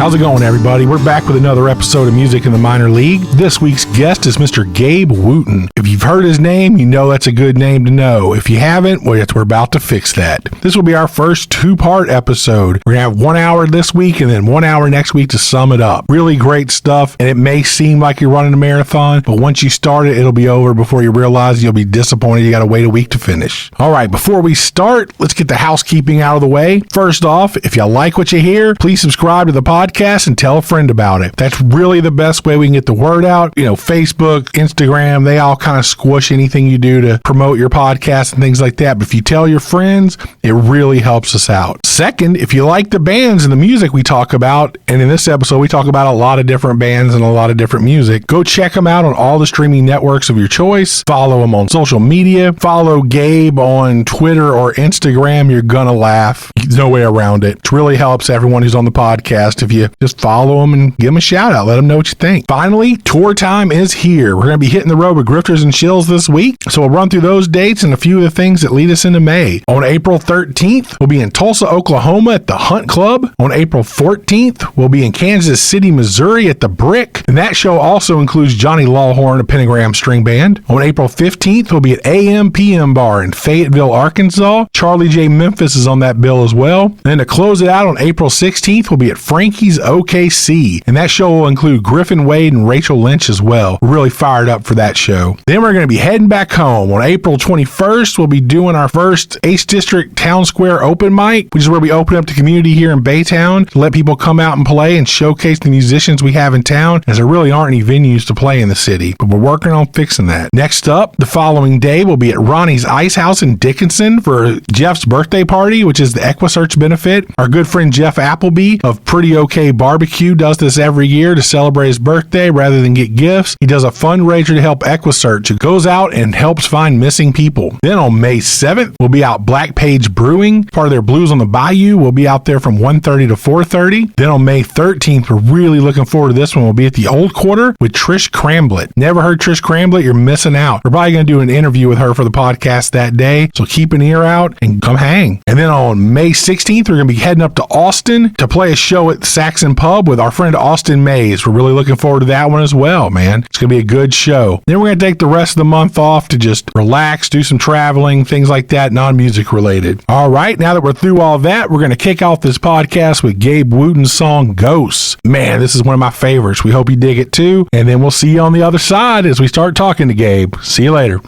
How's it going, everybody? We're back with another episode of Music in the Minor League. This week's guest is Mr. Gabe Wootton. If you've heard his name, you know that's a good name to know. If you haven't, well, we're about to fix that. This will be our first two-part episode. We're going to have 1 hour this week and then 1 hour next week to sum it up. Really great stuff, and it may seem like you're running a marathon, but once you start it, it'll be over before you realize you'll be disappointed you got to wait a week to finish. All right, before we start, let's get the housekeeping out of the way. First off, if you like what you hear, please subscribe to the podcast and tell a friend about it. That's really the best way we can get the word out. You know, Facebook, Instagram, they all kind of squish anything you do to promote your podcast and things like that. But if you tell your friends, it really helps us out. Second, if you like the bands and the music we talk about, and in this episode we talk about a lot of different bands and a lot of different music, go check them out on all the streaming networks of your choice. Follow them on social media. Follow Gabe on Twitter or Instagram. You're gonna laugh. There's no way around it. It really helps everyone who's on the podcast if you just follow them and give them a shout out. Let them know what you think. Finally, tour time is here. We're going to be hitting the road with Grifters and Shills this week. So we'll run through those dates and a few of the things that lead us into May. On April 13th, we'll be in Tulsa, Oklahoma at the Hunt Club. On April 14th, we'll be in Kansas City, Missouri at the Brick. And that show also includes Johnny Lawhorn, a Pentagram String Band. On April 15th, we'll be at AM/PM Bar in Fayetteville, Arkansas. Charlie J. Memphis is on that bill as well. And then to close it out on April 16th, we'll be at Frankie's OKC, and that show will include Griffin Wade and Rachel Lynch as well. We're really fired up for that show. Then we're going to be heading back home. On April 21st, we'll be doing our first Ace District Town Square open mic, which is where we open up the community here in Baytown to let people come out and play and showcase the musicians we have in town, as there really aren't any venues to play in the city, but we're working on fixing that. Next up, the following day, we'll be at Ronnie's Ice House in Dickinson for Jeff's birthday party, which is the Equisearch benefit. Our good friend Jeff Appleby of Pretty Okay Barbecue does this every year to celebrate his birthday rather than get gifts. He does a fundraiser to help Equisearch. It goes out and helps find missing people. Then on May 7th, we'll be out Black Page Brewing, part of their Blues on the Bayou. We'll be out there from 1:30 to 4:30. Then on May 13th, we're really looking forward to this one. We'll be at the Old Quarter with Trish Cramblett. Never heard Trish Cramblett? You're missing out. We're probably going to do an interview with her for the podcast that day, so keep an ear out and come hang. And then on May 16th, we're going to be heading up to Austin to play a show at Saxon Pub with our friend Austin Mays. We're really looking forward to that one as well, man. It's going to be a good show. Then we're going to take the rest of the month off to just relax, do some traveling, things like that, non-music related. All right, now that we're through all that, we're going to kick off this podcast with Gabe Wootton's song Ghosts. Man, this is one of my favorites. We hope you dig it too. And then we'll see you on the other side as we start talking to Gabe. See you later.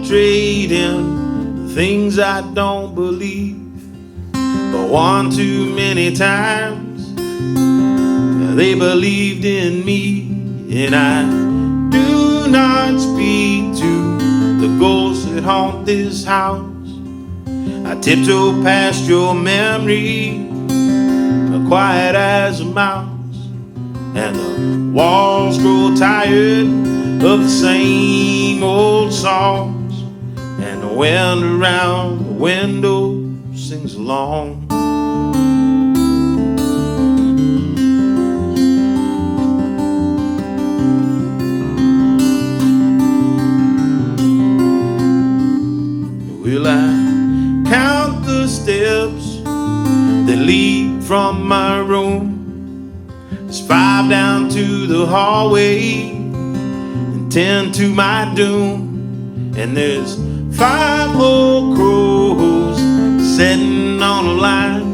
Trade in things I don't believe, but one too many times they believed in me, and I do not speak to the ghosts that haunt this house. I tiptoe past your memory, quiet as a mouse, and the walls grow tired of the same old songs. And the wind around the window sings along. Will I count the steps that lead from my room? There's 5 down to the hallway and 10 to my doom. And there's 5 whole crows sitting on a line,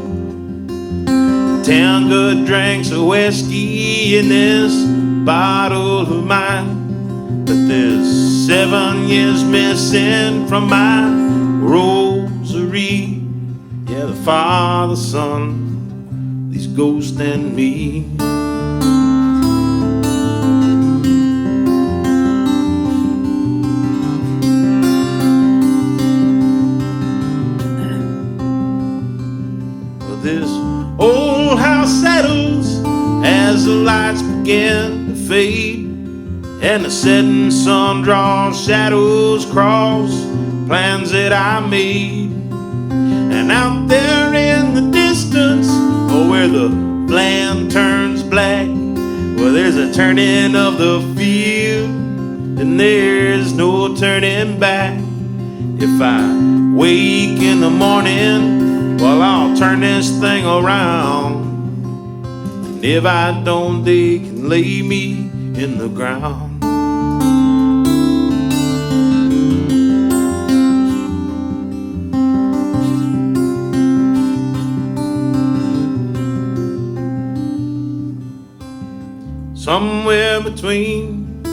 10 good drinks of whiskey in this bottle of mine. But there's 7 years missing from my rosary. Yeah, the Father, Son, these ghosts and me. This old house settles as the lights begin to fade, and the setting sun draws shadows across plans that I made. And out there in the distance, oh, where the land turns black, well, there's a turning of the field, and there's no turning back. If I wake in the morning, well, I'll turn this thing around. And if I don't, they can lay me in the ground. Somewhere between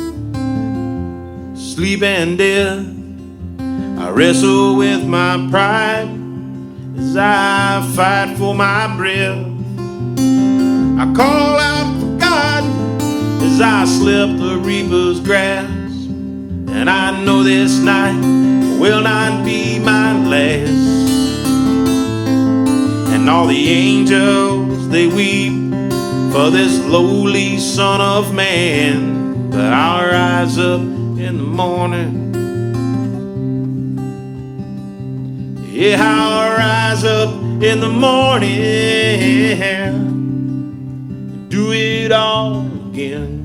sleep and death, I wrestle with my pride as I fight for my breath. I call out for God as I slip the reaper's grasp, and I know this night will not be my last. And all the angels, they weep for this lowly son of man, but I'll rise up in the morning. Yeah, I'll rise up in the morning, do it all again.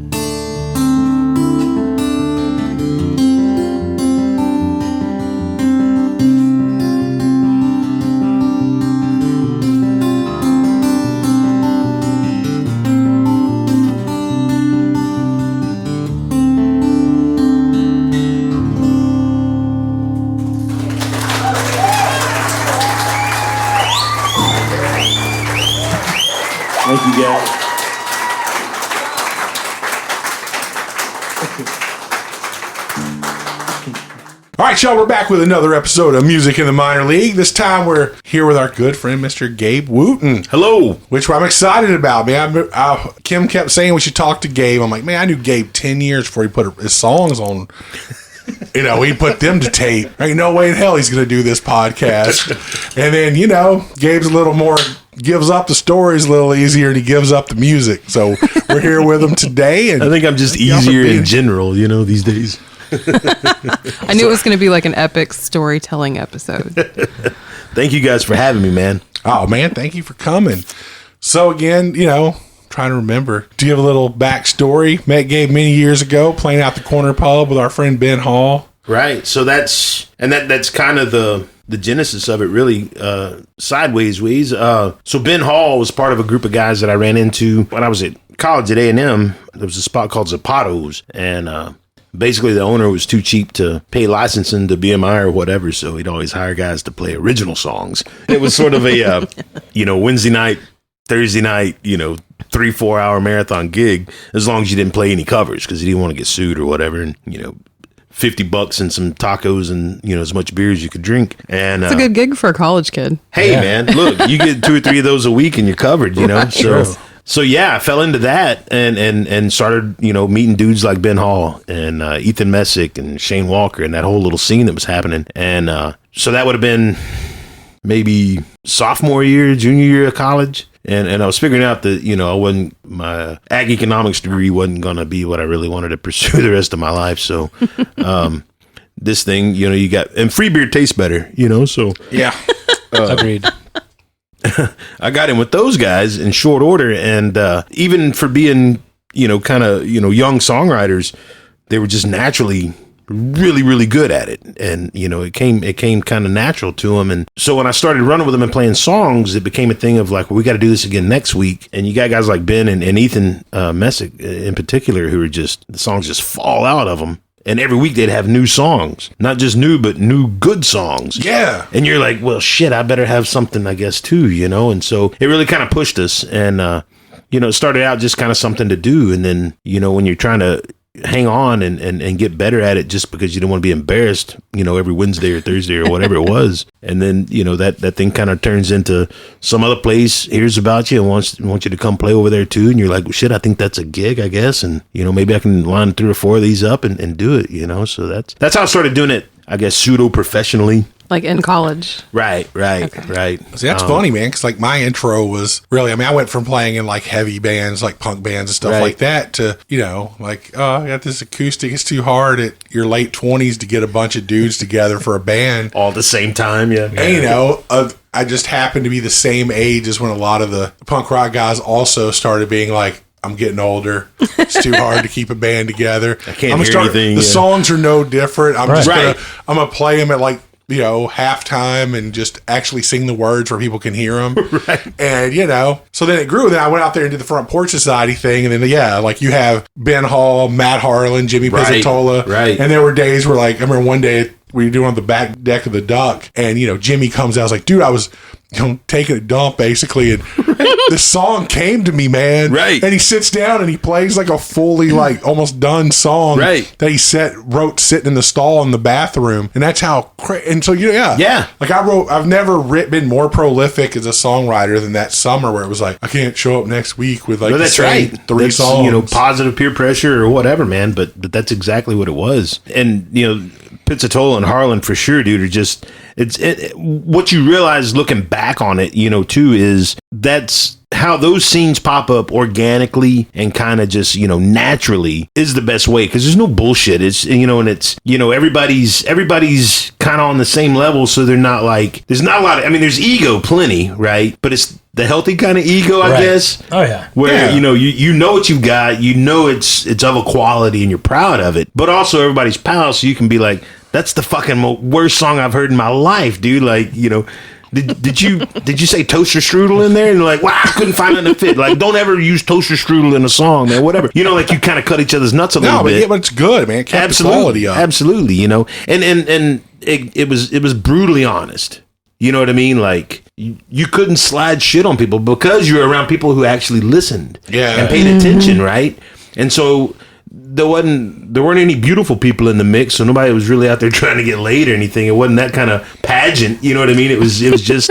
Thank you, guys. All right, y'all, we're back with another episode of Music in the Minor League. This time we're here with our good friend, Mr. Gabe Wootton. Hello. Which I'm excited about, man. Kim kept saying we should talk to Gabe. I'm like, man, I knew Gabe 10 years before he put his songs on. You know, he put them to tape. Ain't no way in hell he's going to do this podcast. And then, you know, Gabe's a little more, gives up the stories a little easier, and he gives up the music. So we're here with him today. And I think I'm just easier in general, you know, these days. I knew it was going to be like an epic storytelling episode. Thank you guys for having me, man. Oh, man, thank you for coming. So again, you know, trying to remember. To give a little backstory, met Gabe many years ago playing out the corner pub with our friend Ben Hall. Right. So that's kind of the genesis of it, really, sideways ways. So Ben Hall was part of a group of guys that I ran into when I was at college at A&M. There was a spot called Zapato's, and basically the owner was too cheap to pay licensing to BMI or whatever, so he'd always hire guys to play original songs. It was sort of a Wednesday night, Thursday night, 3-4 hour marathon gig, as long as you didn't play any covers, because he didn't want to get sued or whatever. And $50 and some tacos and as much beer as you could drink. And it's a good gig for a college kid. Hey, yeah. Man, look, you get 2 or 3 of those a week and you're covered. Right. So yeah, I fell into that and started meeting dudes like Ben Hall and Ethan Messick and Shane Walker and that whole little scene that was happening. And so that would have been maybe sophomore year, junior year of college. And I was figuring out that, my ag economics degree wasn't going to be what I really wanted to pursue the rest of my life. So, this thing, you got, and free beer tastes better, so. Yeah. Agreed. I got in with those guys in short order. And, even for being, kind of, young songwriters, they were just naturally really, really good at it. And, it came kind of natural to them. And so when I started running with them and playing songs, it became a thing of like, well, we got to do this again next week. And you got guys like Ben and Ethan Messick in particular, who are just, the songs just fall out of them. And every week they'd have new songs, not just new, but new good songs. Yeah. And you're like, well, shit, I better have something, I guess, too, And so it really kind of pushed us. And, it started out just kind of something to do. And then, when you're trying to hang on and get better at it just because you don't want to be embarrassed, every Wednesday or Thursday or whatever it was. And then, that thing kind of turns into some other place hears about you and wants you to come play over there too. And you're like, well, shit, I think that's a gig, I guess. And, maybe I can line 3 or 4 of these up and do it, So that's how I started doing it, I guess, pseudo professionally. Like in college. Right. See, that's funny, man, because like my intro was really, I mean, I went from playing in like heavy bands, like punk bands and stuff like that to, you know, like, oh, I got this acoustic. It's too hard at your late 20s to get a bunch of dudes together for a band. All at the same time, yeah. And, you know, I just happened to be the same age as when a lot of the punk rock guys also started being like, I'm getting older. It's too hard to keep a band together. I can't hear anything. The songs are no different. I'm just Right. gonna play them at like, you know, halftime and just actually sing the words where people can hear them. Right. And, you know, so then it grew. Then I went out there and did the Front Porch Society thing. And then, yeah, like you have Ben Hall, Matt Harlan, Jimmy Pizzatola. Right. And there were days where, like, I remember one day we were doing on the back deck of the Duck. And, you know, Jimmy comes out. I was like, dude, I was, you know, taking a dump basically. And this song came to me, man. Right. And he sits down and he plays like a fully, like, almost done song. Right. That he wrote sitting in the stall in the bathroom. And that's how, and so, yeah. Like I've never been more prolific as a songwriter than that summer where it was like, I can't show up next week with like No, the that's same right. three That's, songs. you know, positive peer pressure or whatever, man. But that's exactly what it was. And, you know, Pizzatola and Harlan for sure, dude, are just, what you realize looking back on it, you know, too, is that's how those scenes pop up organically and kind of just, you know, naturally is the best way, because there's no bullshit. It's, you know, and it's, you know, everybody's kind of on the same level, so they're not like, there's not a lot of, I mean, there's ego plenty, right? But it's the healthy kind of ego, I guess. Oh yeah. Where, you know, you know what you've got, you know it's of a quality and you're proud of it, but also everybody's pal, so you can be like, that's the fucking worst song I've heard in my life, dude. Like, you know, did you say toaster strudel in there? And you're like, wow, I couldn't find it to fit. Like, don't ever use toaster strudel in a song, man. Whatever. You know, like you kind of cut each other's nuts a little bit. Yeah, but it's good, man. It kept the quality up. Absolutely, you know. And it was brutally honest. You know what I mean? Like, you couldn't slide shit on people because you were around people who actually listened and paid attention, right? And so there weren't any beautiful people in the mix, so nobody was really out there trying to get laid or anything. It wasn't that kind of pageant, you know what I mean? It was just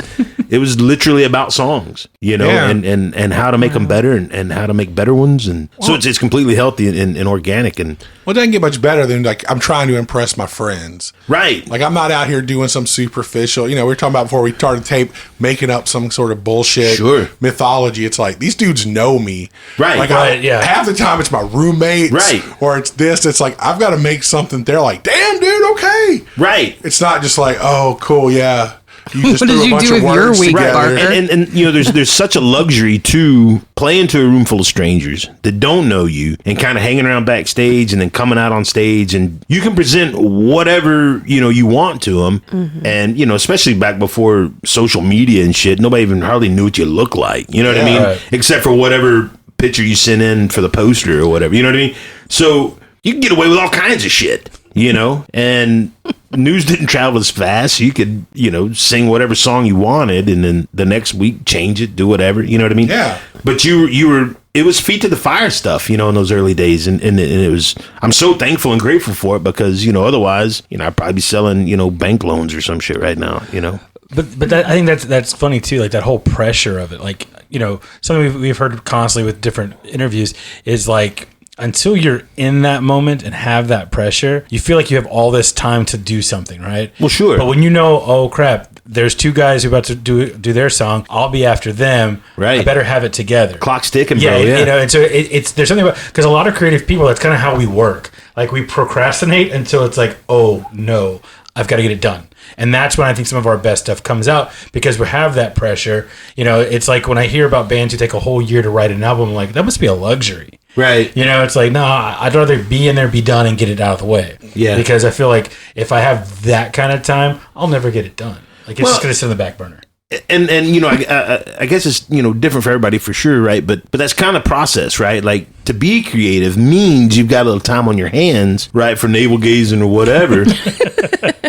it was literally about songs, you know, and how to make them better and how to make better ones, and so it's completely healthy and organic. And well, it doesn't get much better than like I'm trying to impress my friends, right? Like I'm not out here doing some superficial, you know, we were talking about before we started tape, making up some sort of bullshit mythology. It's like these dudes know me, right? Like half the time it's my roommates, right? Or it's this. It's like I've got to make something. They're like, damn, dude, okay, right? It's not just like, oh, cool, yeah. What did you do with your week, Barker? And you know, there's such a luxury to playing to a room full of strangers that don't know you and kind of hanging around backstage and then coming out on stage, and you can present whatever, you know, you want to them. Mm-hmm. And, you know, especially back before social media and shit, nobody even hardly knew what you looked like. You know what I mean? Right. Except for whatever picture you sent in for the poster or whatever. You know what I mean? So you can get away with all kinds of shit, you know, and news didn't travel as fast. You could, you know, sing whatever song you wanted and then the next week change it, do whatever, you know what I mean? Yeah. But you were, it was feet to the fire stuff, you know, in those early days. And it was, I'm so thankful and grateful for it because, you know, otherwise, you know, I'd probably be selling, you know, bank loans or some shit right now, you know? But that, I think that's funny too, like that whole pressure of it. Like, you know, something we've heard constantly with different interviews is like, until you're in that moment and have that pressure, you feel like you have all this time to do something, right? Well, sure. But when you know, oh crap, there's two guys who are about to do their song, I'll be after them. Right. I better have it together. Clock's ticking, bro. Yeah, you know, and so it's there's something about, because a lot of creative people, that's kind of how we work. Like we procrastinate until it's like, oh no, I've got to get it done. And that's when I think some of our best stuff comes out, because we have that pressure. You know, it's like when I hear about bands who take a whole year to write an album, I'm like, that must be a luxury. Right. You know, it's like, no, I'd rather be in there, be done, and get it out of the way. Yeah. Because I feel like if I have that kind of time, I'll never get it done. Like, it's just going to sit in the back burner. And you know, I guess it's, you know, different for everybody for sure, right? But that's kind of process, right? Like, to be creative means you've got a little time on your hands, right, for navel gazing or whatever.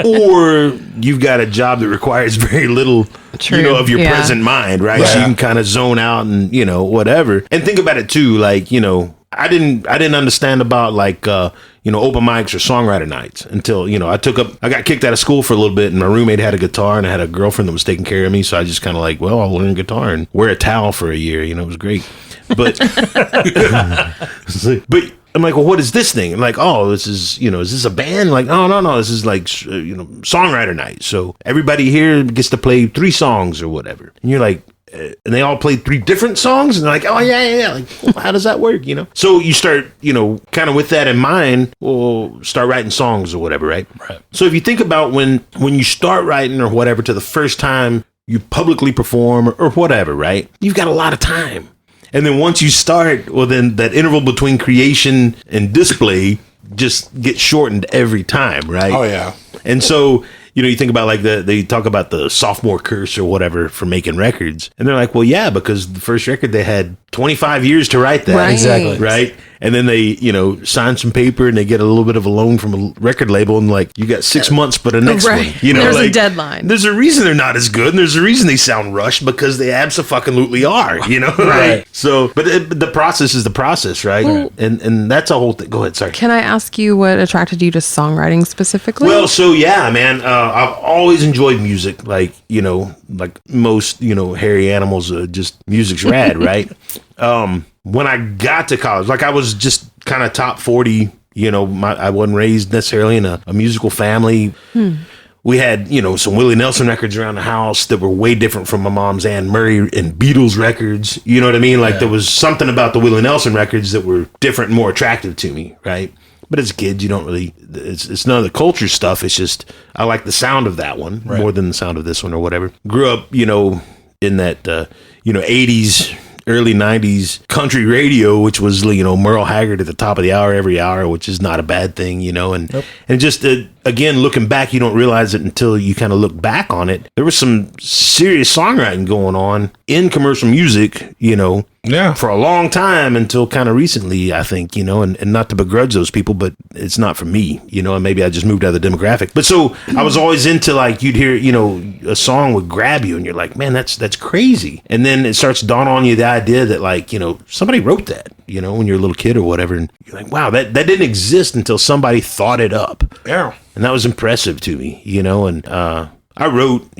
Or you've got a job that requires very little, you know, of your present mind, right? So you can kind of zone out and, you know, whatever. And think about it too, like, you know, I didn't understand about like open mics or songwriter nights until I got kicked out of school for a little bit, and my roommate had a guitar, and I had a girlfriend that was taking care of me, so I just kind of like, well, I'll learn guitar and wear a towel for a year. It was great, but but. I'm like, well, what is this thing? I'm like, oh, this is, is this a band? Like, oh, no, this is like, songwriter night. So everybody here gets to play 3 songs or whatever. And you're like, and they all played 3 different songs. And they're like, oh, yeah. Like, well, how does that work, So you start, kind of with that in mind, we'll start writing songs or whatever, right? Right. So if you think about when you start writing or whatever to the first time you publicly perform or whatever, right? You've got a lot of time. And then once you start, well, then that interval between creation and display just gets shortened every time, right? Oh, yeah. And so, you think about like they talk about the sophomore curse or whatever for making records. And they're like, well, yeah, because the first record they had 25 years to write that. Right. Exactly. Right. And then they, sign some paper and they get a little bit of a loan from a record label, and like, you got 6 months, but the next Right. one, There's like, a deadline. There's a reason they're not as good, and there's a reason they sound rushed, because they abso-fucking-lutely are, Right. So, but the process is the process, right? Well, and that's a whole thing. Go ahead, sorry. Can I ask you what attracted you to songwriting specifically? Well, so yeah, man, I've always enjoyed music, like most, hairy animals, just music's rad, right? When I got to college, like I was just kind of top 40, I wasn't raised necessarily in a musical family. We had, some Willie Nelson records around the house that were way different from my mom's Anne Murray and Beatles records. You know what I mean? Like there was something about the Willie Nelson records that were different and more attractive to me, right? But as kids, you don't really, it's none of the culture stuff. It's just, I like the sound of that one more than the sound of this one or whatever. Grew up, in that, 80s, early 90s country radio, which was, Merle Haggard at the top of the hour every hour, which is not a bad thing, and just again, looking back, you don't realize it until you kind of look back on it. There was some serious songwriting going on in commercial music, for a long time until kind of recently, I think, and not to begrudge those people, but it's not for me, and maybe I just moved out of the demographic. But so I was always into like, you'd hear, a song would grab you and you're like, man, that's crazy. And then it starts dawning on you the idea that like, somebody wrote that, when you're a little kid or whatever. And you're like, wow, that didn't exist until somebody thought it up. Yeah. And that was impressive to me, and I wrote,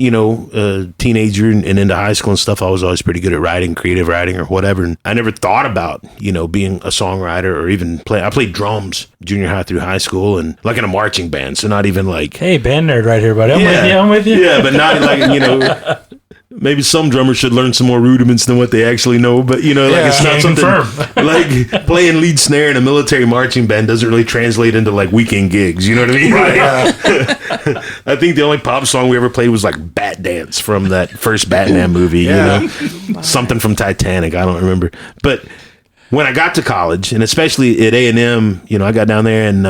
teenager and into high school and stuff. I was always pretty good at writing, creative writing or whatever. And I never thought about, being a songwriter or even I played drums junior high through high school and like in a marching band. So not even like, Hey, band nerd right here, buddy. I'm with you. Yeah, but not like, maybe some drummers should learn some more rudiments than what they actually know. But, it's not something like playing lead snare in a military marching band doesn't really translate into like weekend gigs. You know what I mean? Right. I think the only pop song we ever played was like Bat Dance from that first Batman movie, something from Titanic. I don't remember. But when I got to college, and especially at A&M, I got down there in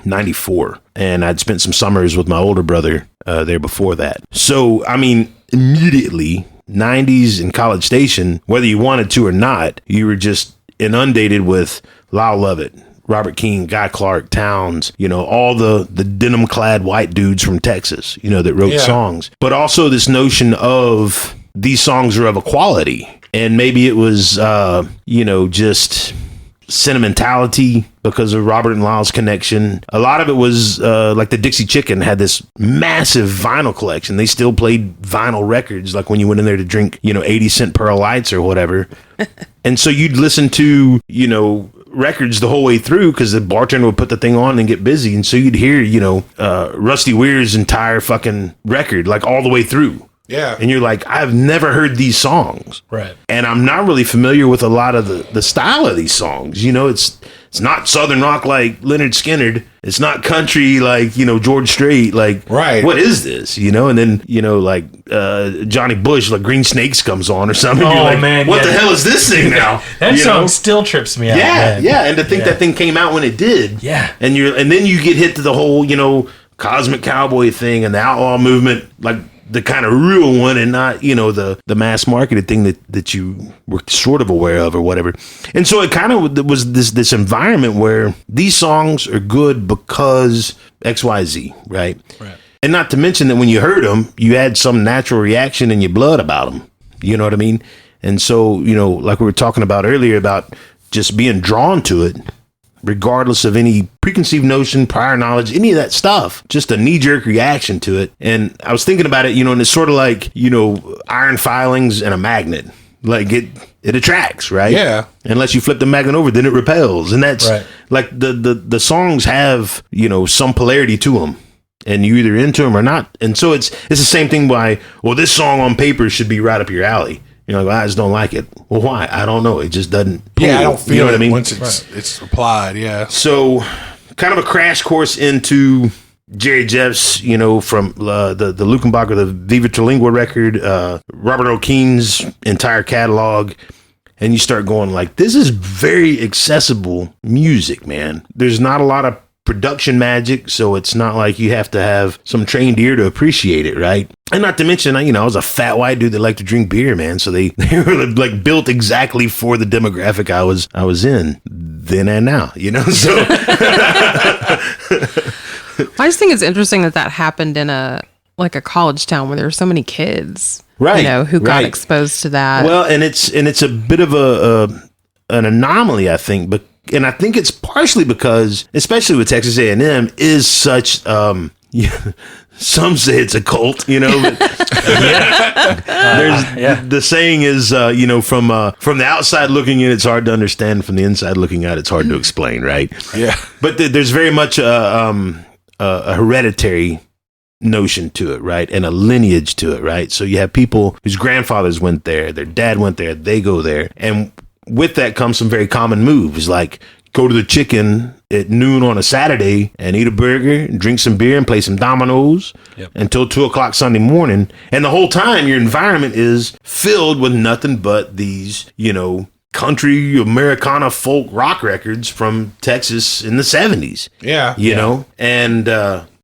94, and I'd spent some summers with my older brother there before that. So, I mean, immediately 90s and College Station, whether you wanted to or not, you were just inundated with Lyle Lovett, Robert King, Guy Clark, Towns, all the denim clad white dudes from Texas, that wrote songs, but also this notion of these songs are of a quality. And maybe it was, just sentimentality because of Robert and Lyle's connection. A lot of it was like the Dixie Chicken had this massive vinyl collection. They still played vinyl records, like when you went in there to drink, 80-cent Pearl Lights or whatever. And so you'd listen to, records the whole way through because the bartender would put the thing on and get busy. And so you'd hear, Rusty Weir's entire fucking record, like all the way through. Yeah. And you're like, I've never heard these songs. Right. And I'm not really familiar with a lot of the style of these songs. It's not Southern rock like Leonard Skinner. It's not country like, George Strait. Like, right. What is this? And then, like Johnny Bush, like Green Snakes comes on or something. Oh, You're like, man. what the hell is this thing now? That song still trips me out. Yeah. Man. Yeah. And to think that thing came out when it did. Yeah. And then you get hit to the whole, Cosmic Cowboy thing and the outlaw movement, like the kind of real one and not, the mass marketed thing that you were sort of aware of or whatever. And so it kind of was this environment where these songs are good because XYZ, right? Right. And not to mention that when you heard them, you had some natural reaction in your blood about them. You know what I mean? And so, like we were talking about earlier about just being drawn to it, regardless of any preconceived notion, prior knowledge, any of that stuff, just a knee-jerk reaction to it. And I was thinking about it, and it's sort of like, iron filings and a magnet. Like it attracts, right? Yeah. Unless you flip the magnet over, then it repels. And that's like the songs have, some polarity to them. And you either into them or not. And so it's the same thing by, well, this song on paper should be right up your alley. Well, I just don't like it. Well, why? I don't know. It just doesn't pull. Yeah, I don't feel what I mean? Once it's applied, yeah. So kind of a crash course into Jerry Jeff's, from the Luckenbach, the Viva Terlingua record, Robert O'Keen's entire catalog. And you start going like, this is very accessible music, man. There's not a lot of production magic, so it's not like you have to have some trained ear to appreciate it, right? And not to mention, I was a fat white dude that liked to drink beer, man. So they were like built exactly for the demographic I was in then and now, So I just think it's interesting that happened in a college town where there were so many kids, right? Who got exposed to that. Well, and it's a bit of an anomaly, I think, but. And I think it's partially because, especially with Texas A&M, is such, some say it's a cult, but the saying is, from the outside looking in, it's hard to understand. From the inside looking out, it's hard to explain, right? Yeah. But there's very much a hereditary notion to it, right? And a lineage to it, right? So you have people whose grandfathers went there, their dad went there, they go there. And with that comes some very common moves, like go to the Chicken at noon on a Saturday and eat a burger, and drink some beer, and play some dominoes until 2:00 Sunday morning. And the whole time, your environment is filled with nothing but these, country Americana folk rock records from Texas in the 70s. Yeah. And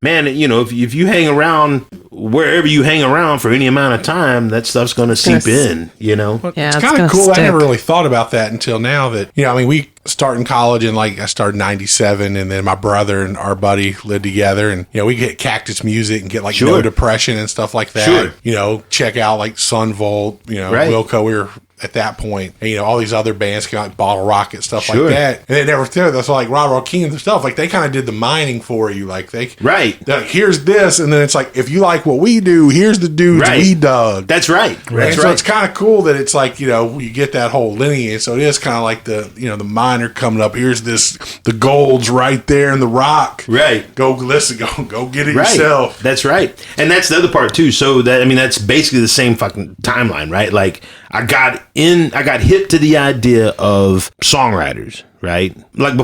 man, if you hang around wherever you hang around for any amount of time, that stuff's going to seep in, Yeah, it's kind of cool. Stick. I never really thought about that until now that, we start in college and I started in 97, and then my brother and our buddy lived together, and, we get Cactus Music and get No Depression and stuff like that. Sure. Check out Sun Volt, Wilco. We were at that point, and, all these other bands, like Bottle Rocket, stuff like that. And they never did. That's like Robert O'Keen and stuff. Like, they kind of did the mining for you. Like, here's this, and then it's like, if you like what we do, here's the dudes we dug. That's right. So it's kind of cool that it's like, you get that whole lineage. So it is kind of like the miner coming up. Here's the gold's right there in the rock. Right. Go listen. Go get it yourself. That's right. And that's the other part too. So that's basically the same fucking timeline, right? Like, I got hip to the idea of songwriters, right? Like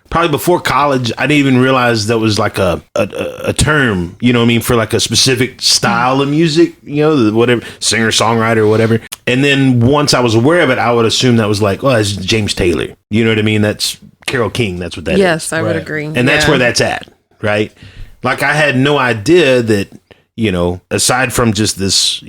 probably before college, I didn't even realize that was like a term, for like a specific style of music, whatever, singer, songwriter, or whatever. And then once I was aware of it, I would assume that was like, oh, that's James Taylor. You know what I mean? That's Carole King. That's what that is. Yes, I would agree. And that's where that's at, right? Like, I had no idea that, aside from just this,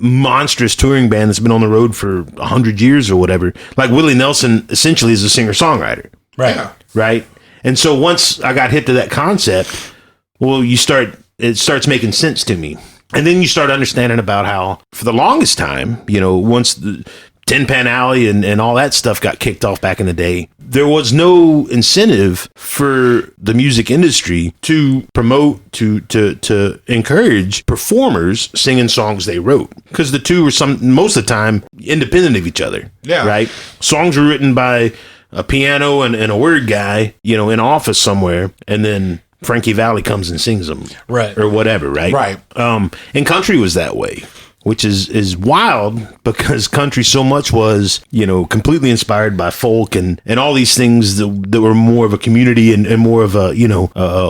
monstrous touring band that's been on the road for 100 years or whatever, like Willie Nelson essentially is a singer-songwriter. Right. Yeah. Right. And so once I got hip to that concept, well, it starts making sense to me. And then you start understanding about how, for the longest time, once the Tin Pan Alley and all that stuff got kicked off back in the day, there was no incentive for the music industry to promote, to encourage performers singing songs they wrote. Because the two were most of the time independent of each other. Yeah. Right? Songs were written by a piano and a word guy, in an office somewhere, and then Frankie Valli comes and sings them. Right. Or whatever, right? Right. And country was that way. Which is wild, because country so much was, completely inspired by folk and all these things that were more of a community and more of a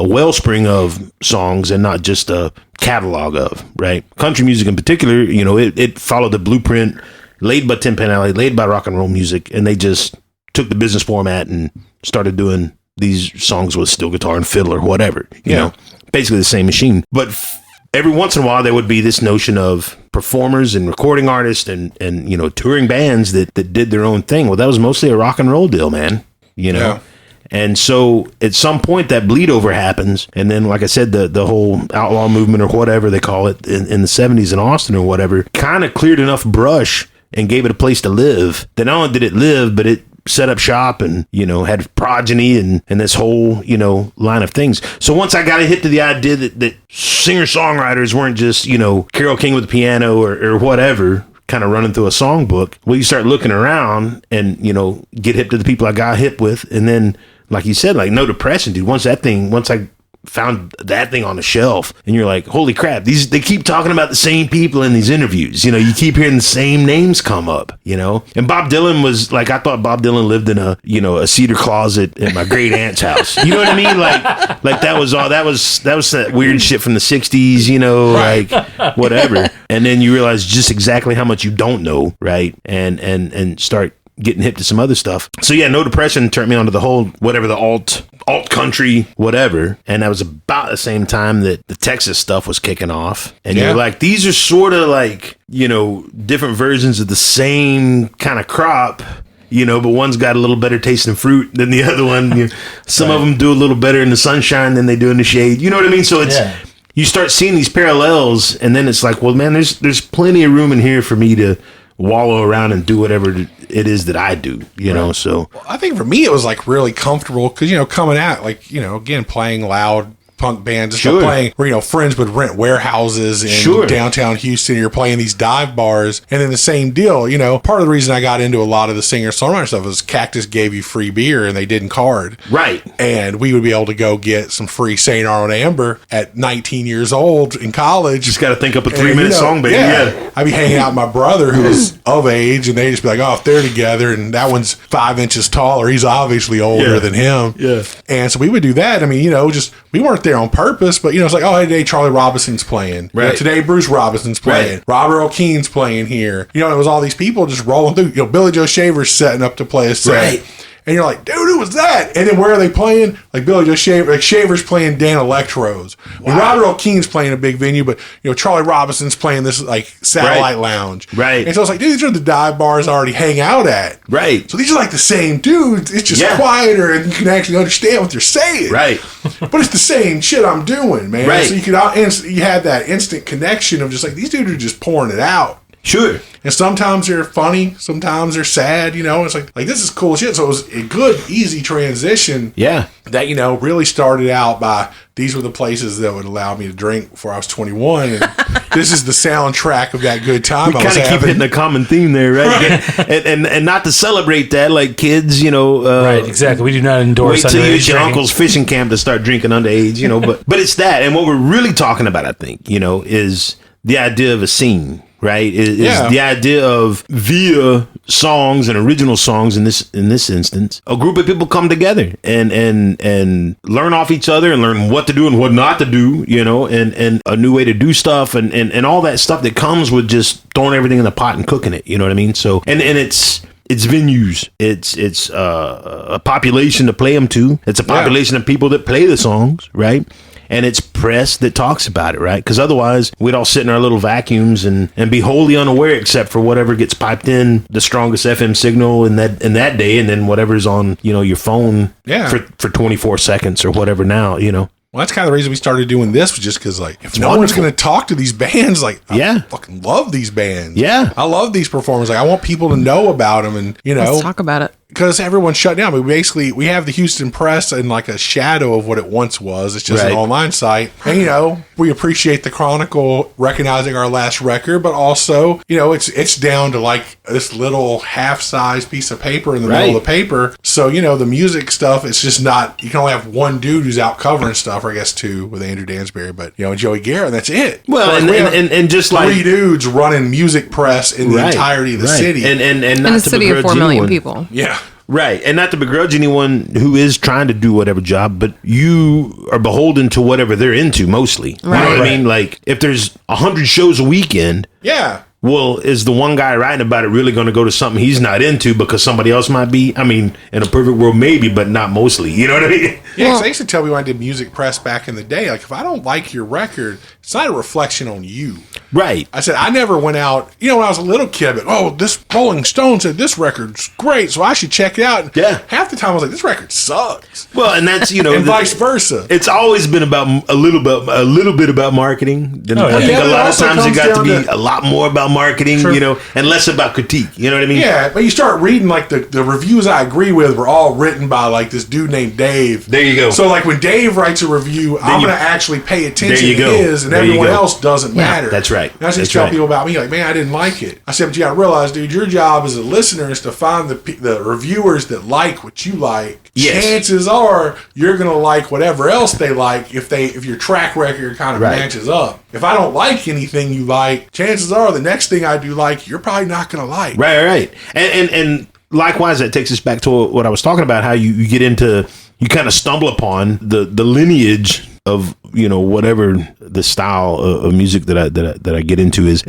wellspring of songs and not just a catalog of, right? Country music in particular, it followed the blueprint laid by Tin Pan Alley, laid by rock and roll music, and they just took the business format and started doing these songs with steel guitar and fiddle or whatever, you know, basically the same machine. But every once in a while, there would be this notion of performers and recording artists and touring bands that did their own thing. Well, that was mostly a rock and roll deal, man, Yeah. And so at some point that bleed over happens. And then, like I said, the whole outlaw movement or whatever they call it in the 70s in Austin or whatever kind of cleared enough brush and gave it a place to live. That not only did it live, but it set up shop and, had progeny and this whole, line of things. So once I got hit to the idea that singer-songwriters weren't just, Carole King with the piano or whatever, kind of running through a songbook, well, you start looking around and, get hip to the people I got hip with. And then, like you said, like No Depression, dude, once I found that thing on the shelf and you're like, holy crap, they keep talking about the same people in these interviews. You keep hearing the same names come up, and Bob Dylan was like, I thought Bob Dylan lived in a cedar closet at my great aunt's house. You know what I mean? Like that was that weird shit from the 60s, like whatever. And then you realize just exactly how much you don't know. Right. And start getting hip to some other stuff. So yeah, No Depression turned me onto the whole, whatever, the alt country, whatever. And that was about the same time that the Texas stuff was kicking off. And you're like, these are sort of like, different versions of the same kind of crop, but one's got a little better taste in fruit than the other one. Some of them do a little better in the sunshine than they do in the shade. You know what I mean? So it's, you start seeing these parallels and then it's like, well, man, there's plenty of room in here for me to wallow around and do whatever it is that I do, so. Well, I think for me, it was like really comfortable because, coming out, like, again, playing loud punk bands and stuff, playing where, friends would rent warehouses in downtown Houston. You're playing these dive bars. And then the same deal, part of the reason I got into a lot of the singer-songwriter stuff was Cactus gave you free beer and they didn't card. Right. And we would be able to go get some free St. Arnold Amber at 19 years old in college. Just got to think up a 3-minute song, baby. Yeah. I'd be hanging out with my brother who was of age and they'd just be like, oh, if they're together and that one's 5 inches taller, he's obviously older than him. Yeah. And so we would do that. I mean, we weren't there on purpose, but it's like, oh, hey, today Charlie Robinson's playing. Right. Today Bruce Robinson's playing. Right. Robert O'Keen's playing here. It was all these people just rolling through. Billy Joe Shaver's setting up to play a set. Right. And you're like, dude, who was that? And then where are they playing? Like Billy Joe Shaver, like Shaver's playing Dan Electro's. Wow. Robert O'Keen's playing a big venue, but Charlie Robinson's playing this like satellite lounge. Right. And so it's like, dude, these are the dive bars I already hang out at. Right. So these are like the same dudes. It's just quieter and you can actually understand what they're saying. Right. But it's the same shit I'm doing, man. Right. So you had that instant connection of just like, these dudes are just pouring it out. Sure. And sometimes they're funny, sometimes they're sad, It's like this is cool shit. So it was a good, easy transition. Yeah. That, really started out by these were the places that would allow me to drink before I was 21. And this is the soundtrack of that good time I was having. Keep hitting a common theme there, right? and not to celebrate that, like kids, right, exactly. We do not endorse wait till you hit your uncle's fishing camp to start drinking underage, but it's that. And what we're really talking about, I think, is the idea of a scene. Right, is the idea of via songs and original songs in this instance, a group of people come together and learn off each other and learn what to do and what not to do, and a new way to do stuff and all that stuff that comes with just throwing everything in the pot and cooking it. You know what I mean? So and it's venues, it's a population to play them to. It's a population of people that play the songs, right? And it's press that talks about it, right? Because otherwise, we'd all sit in our little vacuums and be wholly unaware, except for whatever gets piped in the strongest FM signal in that day, and then whatever's on your phone for 24 seconds or whatever now, Well, that's kind of the reason we started doing this, was just because, like, if no one's going to talk to these bands, like, I fucking love these bands. Yeah. I love these performers. Like, I want people to know about them and, Let's talk about it. Because everyone's shut down. We have the Houston Press in like a shadow of what it once was. It's just an online site. And, we appreciate the Chronicle recognizing our last record, but also, it's down to like this little half-size piece of paper in the middle of the paper. So, the music stuff, it's just not, you can only have one dude who's out covering stuff, or I guess two with Andrew Dansbury, but, Joey Garrett, that's it. Well, so and just three like dudes running music press in the entirety of the city. And in not a to city of 4 million anyone. people. Yeah. Right. And not to begrudge anyone who is trying to do whatever job, but you are beholden to whatever they're into mostly. You know what I mean? Like, if there's 100 shows a weekend. Yeah. Well, is the one guy writing about it really going to go to something he's not into because somebody else might be? I mean, in a perfect world, maybe, but not mostly. You know what I mean? Yeah, because I used to tell me when I did music press back in the day, like, if I don't like your record, it's not a reflection on you. Right. I said, I never went out, when I was a little kid, but, this Rolling Stone said this record's great, so I should check it out. Yeah. Half the time I was like, this record sucks. Well, and that's, And vice versa. It's always been about a little bit about marketing. Then I think Yeah, a it lot of also times it comes got to down be to- a lot more about marketing, and less about critique. You know what I mean? Yeah, but you start reading, like, the reviews I agree with were all written by, like, this dude named Dave. There you go. So, like, when Dave writes a review, I'm going to actually pay attention There you to go. his, and There you everyone go. else doesn't matter. That's right. And I just That's tell right. people about me, like, man, I didn't like it. I said, but you got to realize, dude, your job as a listener is to find the reviewers that like what you like. Yes. Chances are you're going to like whatever else they like if your track record kind of Right. matches up. If I don't like anything you like, chances are the next thing I do like, you're probably not going to like. Right. And likewise, that takes us back to what I was talking about, how you get into, you kind of stumble upon the lineage of, whatever the style of music that I get into is.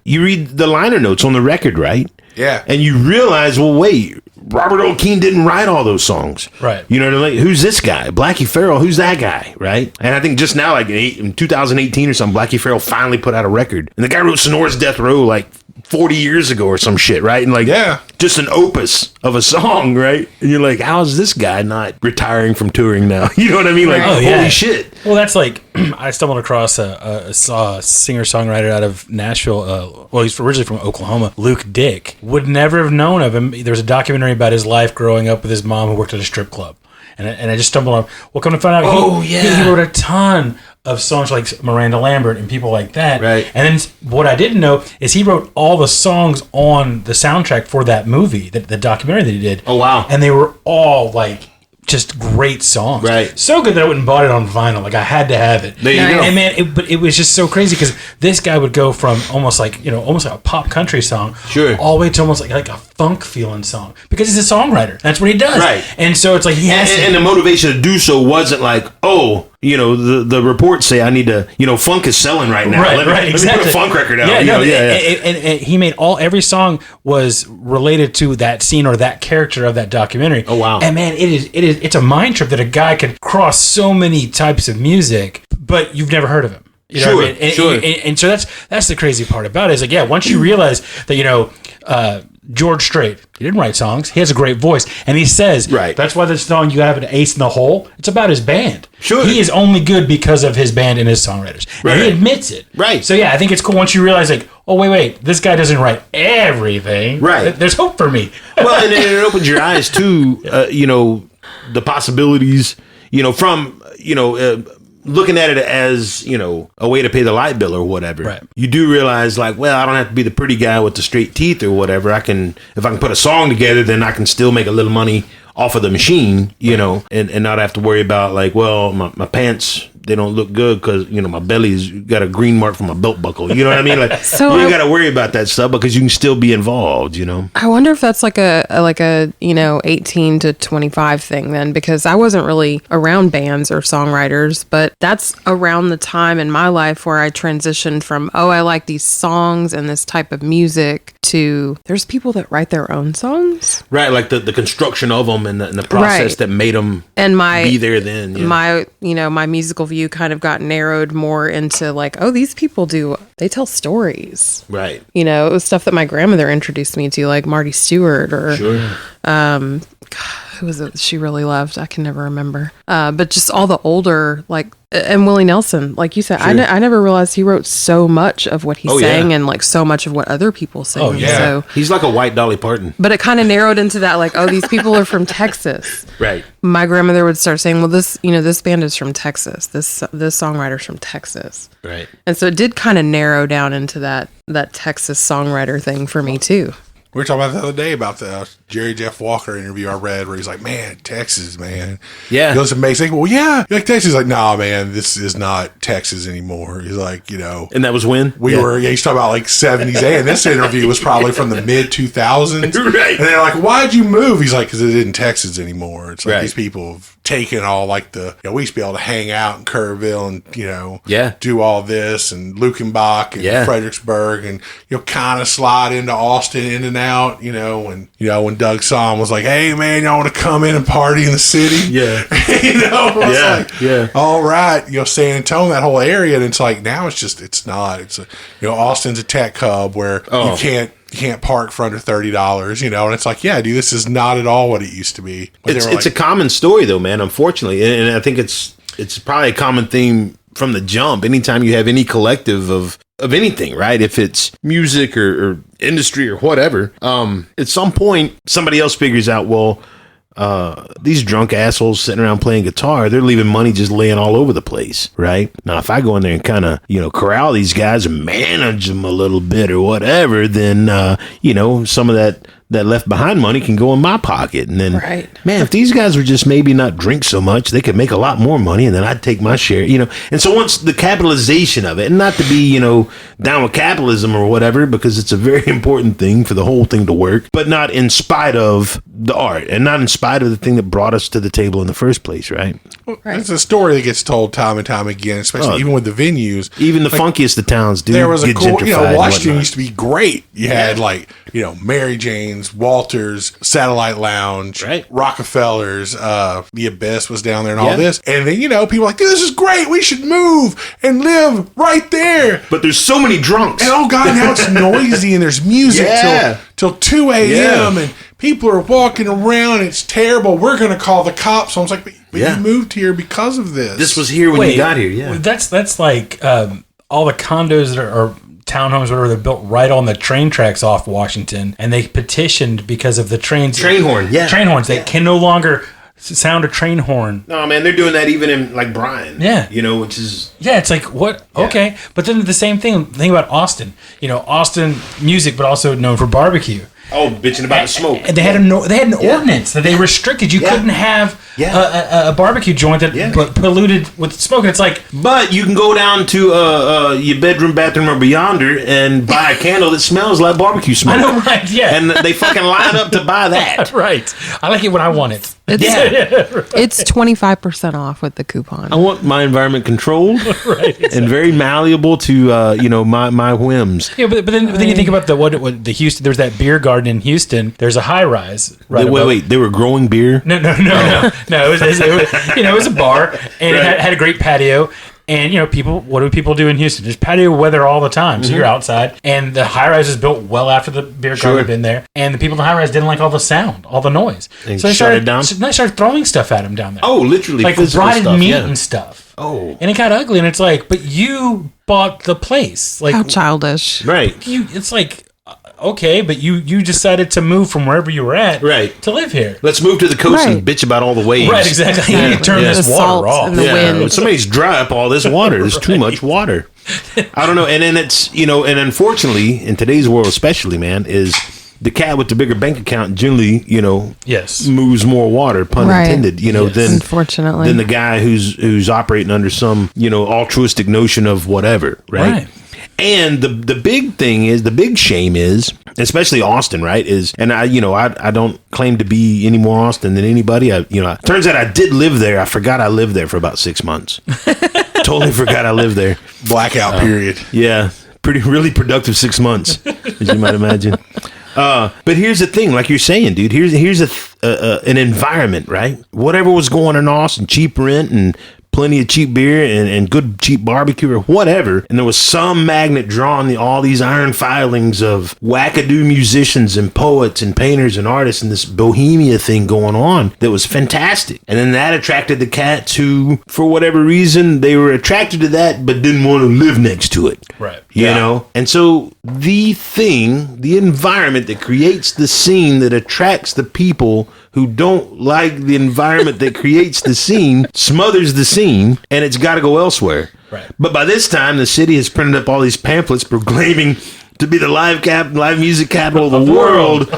You read the liner notes on the record, right? Yeah. And you realize, well, wait, Robert O'Keefe didn't write all those songs. Right. You know what I mean? Who's this guy? Blackie Farrell, who's that guy? Right? And I think just now, like in 2018 or something, Blackie Farrell finally put out a record. And the guy wrote Sonora's Death Row like 40 years ago or some shit, right? And like, just an opus of a song, right? And you're like, how is this guy not retiring from touring now? You know what I mean? Like, holy shit. Well, that's like, I stumbled across a singer-songwriter out of Nashville. He's originally from Oklahoma. Luke Dick. Would never have known of him. There's a documentary about his life growing up with his mom who worked at a strip club. And I just stumbled on, come to find out, he wrote a ton of songs like Miranda Lambert and people like that. Right. And then what I didn't know is he wrote all the songs on the soundtrack for that movie, the documentary that he did. Oh, wow. And they were all like just great songs. Right. So good that I went and bought it on vinyl. Like I had to have it. There you go. And man, but it was just so crazy because this guy would go from almost like a pop country song, Sure, all the way to almost like a funk feeling song because he's a songwriter. That's what he does. Right. And so it's like he has And the motivation to do so wasn't like, the reports say I need to, funk is selling right now. Let me put a funk record out. And he made every song was related to that scene or that character of that documentary. Oh, wow. And man, it's a mind trip that a guy can cross so many types of music, but you've never heard of him. You know what I mean? Sure. And so that's the crazy part about it. Is like, once you realize that, George Strait, he didn't write songs. He has a great voice. And he says, right. That's why this song, You Gotta Have an Ace in the Hole, it's about his band. Sure. He is only good because of his band and his songwriters. Right. And he admits it. Right. So I think it's cool once you realize like, oh, wait, this guy doesn't write everything. Right. There's hope for me. Well, and it opens your eyes to, the possibilities, from, looking at it as, a way to pay the light bill or whatever. Right. You do realize like, well, I don't have to be the pretty guy with the straight teeth or whatever. If I can put a song together, then I can still make a little money off of the machine, and not have to worry about like, well, my pants, they don't look good because, you know, my belly's got a green mark from my belt buckle. You know what I mean? Like, So you ain't got to worry about that stuff because you can still be involved, you know? I wonder if that's like a you know, 18 to 25 thing then, because I wasn't really around bands or songwriters, but that's around the time in my life where I transitioned from, oh, I like these songs and this type of music, to there's people that write their own songs. Right, like the construction of them and the process Right. that made them And be there then. Yeah. my, you know, my musical view kind of got narrowed more into like, oh, these people they tell stories. Right. You know, it was stuff that my grandmother introduced me to, like Marty Stewart or Sure. who was it she really loved? I can never remember. But just all the older, like, and Willie Nelson, like you said, Sure. I never realized he wrote so much of what he Oh, sang yeah. and like so much of what other people sang. Oh, yeah. So, He's like a white Dolly Parton. but it kind of narrowed into that, like, oh, these people are from Texas. Right. My grandmother would start saying, well, this, you know, this band is from Texas. This songwriter's from Texas. Right. And so it did kind of narrow down into that Texas songwriter thing for me too. We were talking about the other day about the Jerry Jeff Walker interview I read where he's like, man, Texas, man. Yeah. He goes to Mason, well, yeah. You like Texas? He's like, nah, man, this is not Texas anymore. He's like, you know. And that was when? He's talking about like 70s. And this interview was probably from the mid 2000s. Right. And they're like, why'd you move? He's like, because it isn't Texas anymore. It's like Right. these people have taken all like we used to be able to hang out in Kerrville and, you know, Yeah. do all this and Lukenbach and Yeah. Fredericksburg and, you know, kind of slide into Austin in and out, you know, when Doug saw him was like, "Hey man, y'all want to come in and party in the city?" Yeah. All right, San Antonio, that whole area, and it's like now it's not. It's Austin's a tech hub where you can't park for under $30, and it's like, yeah, dude, this is not at all what it used to be. But It's a common story though, man. Unfortunately, and I think it's probably a common theme from the jump. Anytime you have any collective of anything, right? If it's music or industry or whatever, at some point somebody else figures out, well, these drunk assholes sitting around playing guitar, they're leaving money just laying all over the place, right? Now, if I go in there and kind of, corral these guys or manage them a little bit or whatever, then, some of that left behind money can go in my pocket. And then, man, if these guys would just maybe not drink so much, they could make a lot more money, and then I'd take my share, And so once the capitalization of it, and not to be, down with capitalism or whatever, because it's a very important thing for the whole thing to work, but not in spite of the art and not in spite of the thing that brought us to the table in the first place, right? It's a story that gets told time and time again, especially even with the venues. Even the funkiest of towns do there was get a cool, gentrified. Washington used to be great. You had Mary Jane's, Walters, Satellite Lounge, right. Rockefellers, the Abyss was down there and all this. And then, people are like, dude, this is great. We should move and live right there. But there's so many drunks. And oh God, now it's noisy and there's music till 2 a.m. and people are walking around. It's terrible. We're going to call the cops. So I was like, but you moved here because of this. This was here when you got here, yeah. That's like all the condos that are townhomes, whatever, they're built right on the train tracks off Washington, and they petitioned because of the train horns. They can no longer sound a train horn. No, man, they're doing that even in like Bryan. Yeah, which is it's like what? Yeah. Okay, but then the same thing. Think about Austin. Austin music, but also known for barbecue. Oh, bitching about the smoke. And they had an ordinance that they restricted. You couldn't have a barbecue joint that polluted with smoke. And it's like, but you can go down to your bedroom, bathroom, or beyonder and buy a candle that smells like barbecue smoke. I know, right? Yeah, and they fucking line up to buy that. Right. I like it when I want it. It's 25% off with the coupon. I want my environment controlled, and very malleable to my whims. Yeah, but then you think about the Houston. There's that beer garden in Houston. There's a high rise. Wait, they were growing beer? No. It was a bar, and it had a great patio. And, what do people do in Houston? There's patio weather all the time. So you're outside. And the high rise was built well after the beer garden had been there. And the people in the high rise didn't like all the sound, all the noise. And so they shut it down? So they started throwing stuff at them down there. Oh, literally. Like rotted meat and stuff. Oh. And it got ugly. And it's like, but you bought the place. Like, how childish. Right. It's like, okay, but you decided to move from wherever you were at to live here. Let's move to the coast and bitch about all the waves. Right, exactly. You turn this water off. And the wind. Somebody's dry up all this water. There's too much water. I don't know. And then it's, and unfortunately, in today's world especially, man, is the cat with the bigger bank account generally, moves more water, pun intended, than unfortunately than the guy who's operating under some, altruistic notion of whatever, right? And the big thing is, the big shame is, especially Austin, right? And I don't claim to be any more Austin than anybody. Turns out I did live there. I forgot I lived there for about 6 months. Totally forgot I lived there. Blackout period. Yeah, really productive 6 months, as you might imagine. But here's the thing, like you're saying, dude. Here's an environment, right? Whatever was going on in Austin, cheap rent and plenty of cheap beer and good cheap barbecue or whatever, and there was some magnet drawing all these iron filings of wackadoo musicians and poets and painters and artists and this bohemia thing going on that was fantastic. And then that attracted the cats who, for whatever reason, they were attracted to that but didn't want to live next to it. Right. You know? And so the environment that creates the scene that attracts the people who don't like the environment that creates the scene smothers the scene, and it's got to go elsewhere. Right. But by this time, the city has printed up all these pamphlets proclaiming to be the live music capital of the world.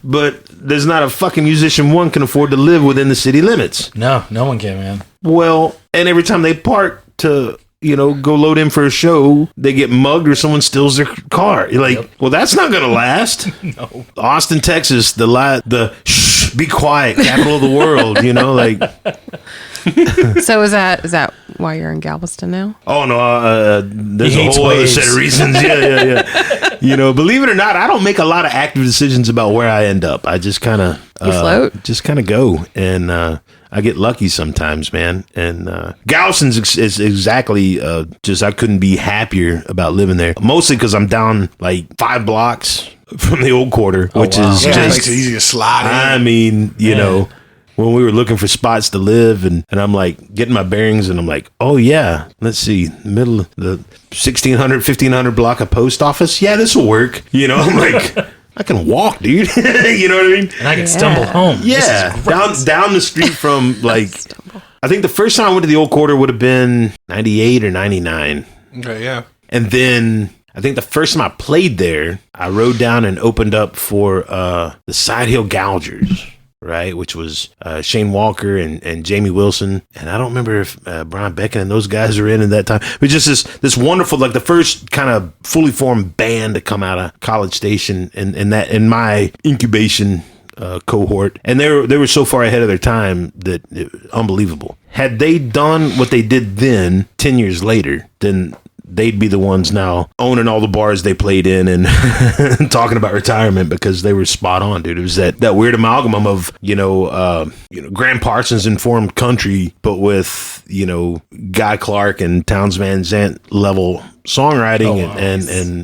But there's not a fucking musician one can afford to live within the city limits. No one can, man. Well, and every time they park to go load in for a show, they get mugged or someone steals their car. You're like, well, that's not going to last. No. Austin, Texas, the shh, be quiet, capital of the world, like. So is that why you're in Galveston now? Oh no, there's He a hates whole other waves. set of reasons. Yeah. You know, believe it or not, I don't make a lot of active decisions about where I end up. I just kind of float? just kind of go, and I get lucky sometimes, man. And Galveston's is exactly just I couldn't be happier about living there. Mostly because I'm down like 5 blocks from the old quarter, which wow. is Yeah, it just makes it easy to slide in. I mean, you know, when we were looking for spots to live and I'm like getting my bearings and I'm like, oh yeah, let's see, middle of the 1500 block of post office. Yeah, this will work. You know, I'm like, I can walk, dude. You know what I mean? And I can stumble home. Yeah. Down the street from like, I think the first time I went to the old quarter would have been 98 or 99. Okay, yeah. And then I think the first time I played there, I rode down and opened up for the Side Hill Gougers, right? Which was Shane Walker and Jamie Wilson. And I don't remember if Brian Becken and those guys were in at that time. But just this wonderful, like the first kind of fully formed band to come out of College Station in my incubation cohort. And they were so far ahead of their time that unbelievable. Had they done what they did then 10 years later, then they'd be the ones now owning all the bars they played in and talking about retirement because they were spot on, dude. It was that weird amalgam of, Graham Parsons informed country, but with, Guy Clark and Townes Van Zandt level songwriting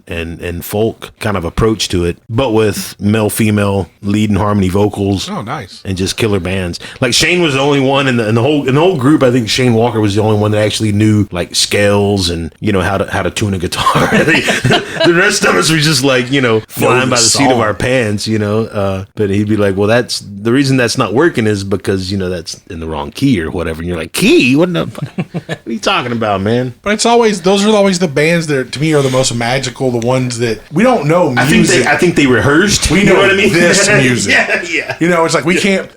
and folk kind of approach to it, but with male female lead and harmony vocals. Oh, nice. And just killer bands. Like Shane was the only one in the whole group. I think Shane Walker was the only one that actually knew like scales and how to tune a guitar. The rest of us were just like flying by the seat of our pants. But he'd be like, well, that's the reason that's not working is because that's in the wrong key or whatever. And you're like, key? What are you talking about, man? But those are always the bands that to me are the most magical, the ones that we don't know music. I think they rehearsed. We know what I mean? This music. yeah. It's like we can't.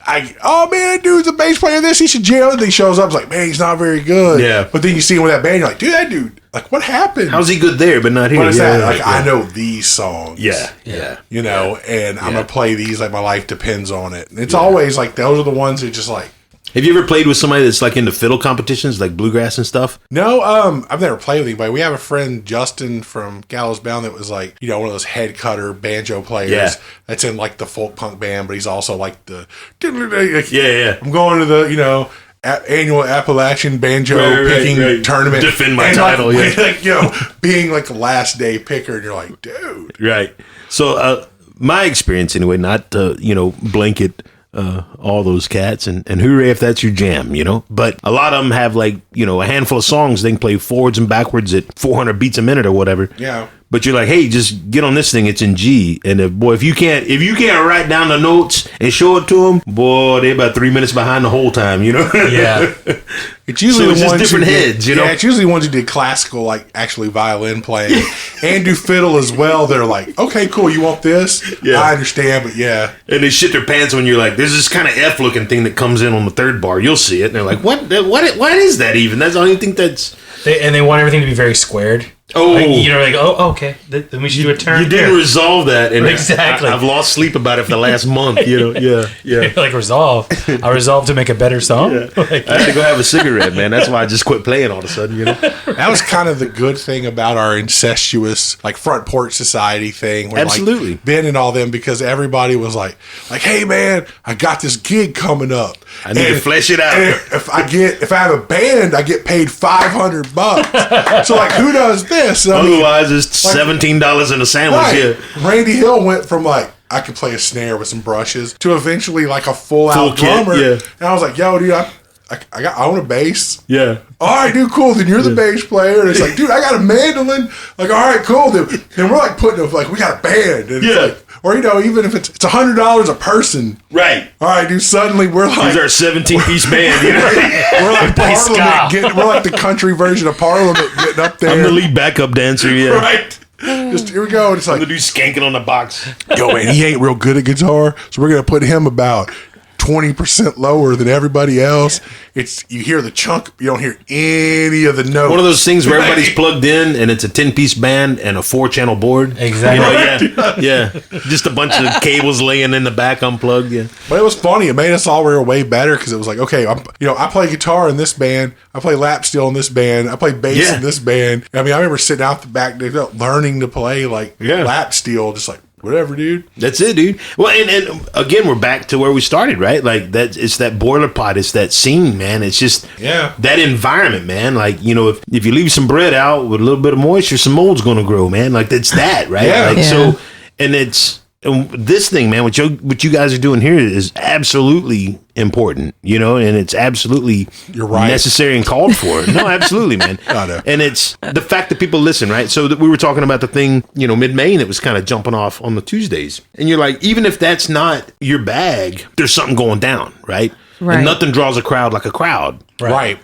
Oh man, that dude's a bass player. This he should jail. And he shows up. It's like, man, he's not very good. Yeah. But then you see him with that band. You're like, dude, that dude. Like, what happened? How's he good there, but not here? What is that? Like, I know these songs. Yeah. And I'm gonna play these like my life depends on it. And it's always like those are the ones that just like. Have you ever played with somebody that's like into fiddle competitions, like bluegrass and stuff? No, I've never played with anybody. We have a friend, Justin from Gallows Bound, that was like, one of those head cutter banjo players that's in like the folk punk band, but he's also like the I'm going to the annual Appalachian banjo picking tournament. Defend my and title, being like the last day picker, and you're like, dude. Right. So my experience anyway, not to blanket all those cats and hooray if that's your jam, but a lot of them have like a handful of songs they can play forwards and backwards at 400 beats a minute or whatever. Yeah. But you're like, hey, just get on this thing. It's in G. And if you can't write down the notes and show it to them, boy, they're about 3 minutes behind the whole time. Yeah. It's usually So it's the just ones different who heads, Yeah, it's usually the ones who did classical, like actually violin playing, and do fiddle as well. They're like, okay, cool, you want this? Yeah. I understand, but yeah. And they shit their pants when you're like, there's this kind of F looking thing that comes in on the third bar. You'll see it, and they're like, what is that even? That's I don't even think that's. They want everything to be very squared. Oh, okay. Then we should do a turn. You didn't here. resolve that, and Exactly. I've lost sleep about it for the last month. Yeah. Like resolve. I resolved to make a better song. Like, I had to go have a cigarette, man. That's why I just quit playing all of a sudden. That was kind of the good thing about our incestuous, like front porch society thing. Where, Absolutely. like, Ben and all them, because everybody was like, hey man, I got this gig coming up. I need to flesh it out. And if I have a band, I get paid $500. So like, who does this? I mean, Otherwise, it's $17 in a sandwich. right. Yeah. Randy Hill went from like, I could play a snare with some brushes to eventually like a full out kit, drummer. yeah. And I was like, yo, dude, I own a bass. Yeah. All right, dude, cool. Then you're the bass player. And it's like, dude, I got a mandolin. Like, all right, cool. Then we're like putting up, like, we got a band. And it's like, or, even if it's $100 a person. Right. All right, dude, suddenly we're like. He's our 17-piece band. We're like Parliament. We're like the country version of Parliament getting up there. I'm the lead backup dancer. Yeah. Right. Just here we go. And it's I'm like, the dude skanking on the box. yo, man, he ain't real good at guitar. So we're going to put him about 20% lower than everybody else. It's you hear the chunk, you don't hear any of the notes. One of those things where everybody's plugged in and it's a 10-piece band and a 4-channel board. Exactly. Yeah. Just a bunch of cables laying in the back unplugged. Yeah. But it was funny. It made us all way better because it was like, okay, I play guitar in this band. I play lap steel in this band. I play bass in this band. I mean, I remember sitting out the back learning to play lap steel, just like, whatever, dude. That's it, dude. Well, and again, we're back to where we started, right? Like it's that boiler pot, it's that scene, man. It's just that environment, man. Like, if you leave some bread out with a little bit of moisture, some mold's gonna grow, man. Like it's that, right? So, and this thing, man, what you guys are doing here is absolutely important, and it's absolutely necessary and called for. No, absolutely, man. And it's the fact that people listen, right? So that we were talking about the thing, mid-May, and it was kind of jumping off on the Tuesdays. And you're like, even if that's not your bag, there's something going down, right? And nothing draws a crowd like a crowd. Right.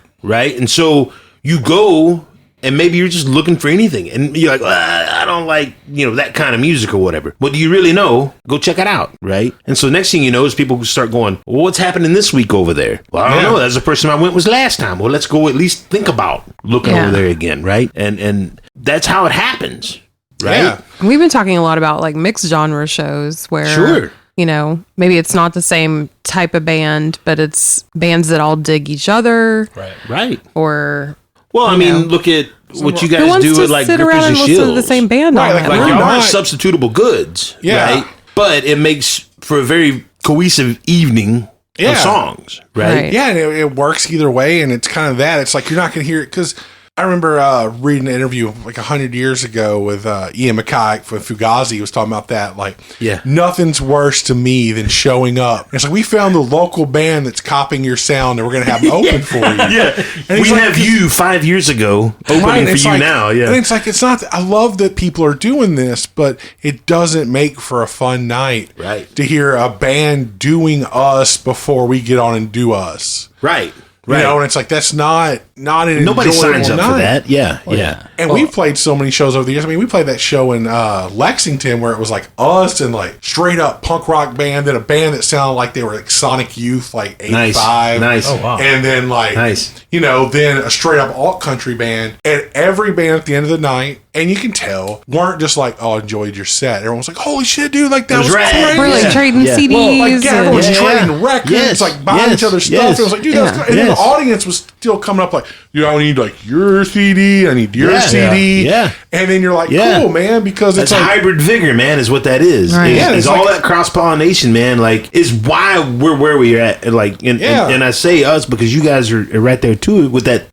And so you go, and maybe you're just looking for anything. And you're like, I don't like, that kind of music or whatever. But do you really know? Go check it out, right? And so next thing you know is people start going, well, what's happening this week over there? Well, I don't know. That's the first time I went was last time. Well, let's go at least think about looking over there again, right? And that's how it happens, right? Yeah. We've been talking a lot about like mixed genre shows where... maybe it's not the same type of band, but it's bands that all dig each other. Right. Or... Well, I mean, look at what you guys do with like Grippers and Shields. To the same band, like y'all aren't substitutable goods, right? But it makes for a very cohesive evening of songs, right? Yeah, and it works either way, and it's kind of that. It's like you're not going to hear it because I remember reading an interview like 100 years ago with Ian MacKaye from Fugazi. He was talking about that. Like, nothing's worse to me than showing up. And it's like, we found the local band that's copying your sound, and we're going to have them open for you. And we have you 5 years ago opening for you now. Yeah. And it's like, it's not, I love that people are doing this, but it doesn't make for a fun night to hear a band doing us before we get on and do us. Right. And it's like, that's not an nobody signs up night. for that. Yeah. And we've played so many shows over the years. I mean, we played that show in Lexington where it was like us and like straight up punk rock band, then a band that sounded like they were like Sonic Youth, like 85. Nice. Oh, wow. And then like, then a straight up alt country band. And every band at the end of the night, and you can tell, weren't just like, oh, enjoyed your set. Everyone was like, holy shit, dude, like that was crazy. We're like trading CDs. Well, like, everyone's trading records, like buying each other's stuff. It was like, dude, that was cool. And then the audience was still coming up like, I need like your CD, I need your CD. Yeah. And then you're like, cool, man, because it's like hybrid vigor, man, is what that is. Right. It's all that cross-pollination, man, like, is why we're where we're at. Like, and I say us because you guys are right there too with that,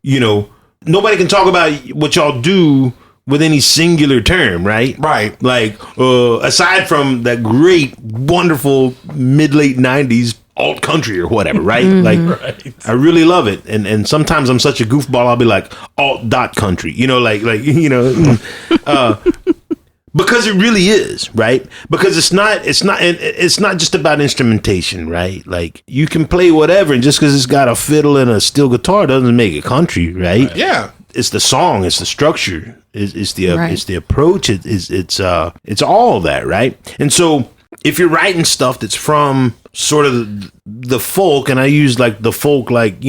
nobody can talk about what y'all do with any singular term, right? Right. Like, aside from that great, wonderful mid-late 90s alt country or whatever, right? I really love it. And sometimes I'm such a goofball, I'll be like, alt.country, because it really is, right? Because it's not just about instrumentation, right? Like, you can play whatever, and just because it's got a fiddle and a steel guitar doesn't make it country, right? Yeah. It's the song, it's the structure, it's the approach, it's all of that, right? And so if you're writing stuff that's from sort of the folk, and I use like the folk, like,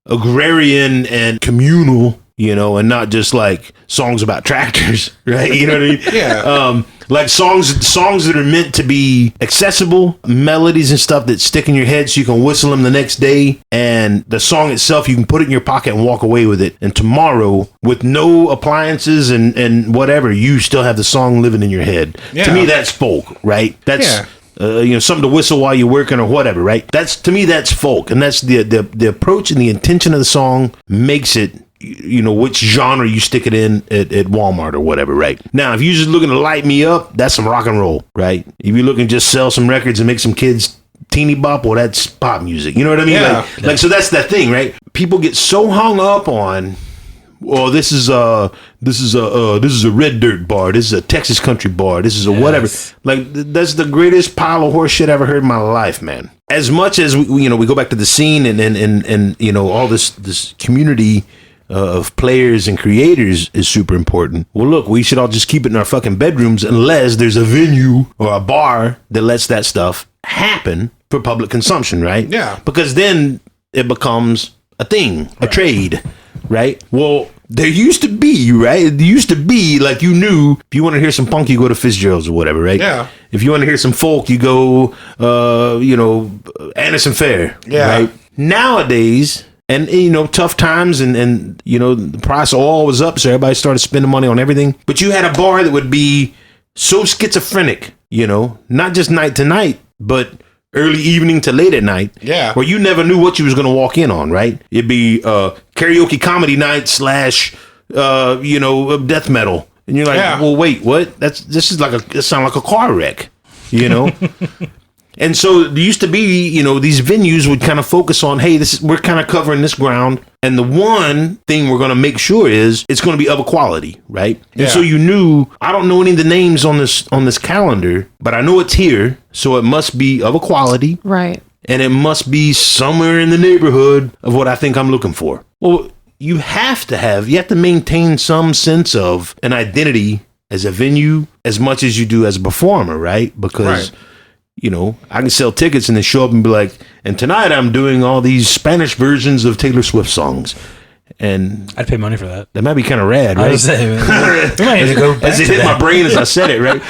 agrarian and communal, and not just like songs about tractors, right? You know what I mean? Yeah. Like songs that are meant to be accessible, melodies and stuff that stick in your head so you can whistle them the next day. And the song itself, you can put it in your pocket and walk away with it. And tomorrow, with no appliances and whatever, you still have the song living in your head. Yeah. To me, that's folk, right? That's something to whistle while you're working or whatever, right? To me, that's folk. And that's the approach and the intention of the song makes it, which genre you stick it in at Walmart or whatever, right? Now, if you're just looking to light me up, that's some rock and roll, right? If you're looking to just sell some records and make some kids teeny bop, well, that's pop music. You know what I mean? Yeah. Like, so that's that thing, right? People get so hung up on, well, this is a red dirt bar, this is a Texas country bar, this is a whatever. Like, that's the greatest pile of horse shit I ever heard in my life, man. As much as we go back to the scene and all this community of players and creators is super important. Well, look, we should all just keep it in our fucking bedrooms unless there's a venue or a bar that lets that stuff happen for public consumption, right? Yeah. Because then it becomes a thing, a trade, right? Well, there used to be, right? It used to be like you knew if you want to hear some punk, you go to Fitzgerald's or whatever, right? Yeah. If you want to hear some folk, you go, Anderson Fair, right? Nowadays, and tough times and the price of oil was up, so everybody started spending money on everything. But you had a bar that would be so schizophrenic, not just night to night, but early evening to late at night. Yeah. Where you never knew what you was going to walk in on, right? It'd be karaoke comedy night / death metal. And you're like, well, wait, what? That sound like a car wreck, And so there used to be, these venues would kind of focus on, hey, we're kind of covering this ground. And the one thing we're going to make sure is it's going to be of a quality, right? Yeah. And so you knew, I don't know any of the names on this calendar, but I know it's here. So it must be of a quality. Right. And it must be somewhere in the neighborhood of what I think I'm looking for. Well, you have to maintain some sense of an identity as a venue as much as you do as a performer, right? Because... Right. I can sell tickets and then show up and be like, and tonight I'm doing all these Spanish versions of Taylor Swift songs. And I'd pay money for that. that might be kind of rad, right? I was saying, we might need to go back As it to hit that. my brain as I said it, right?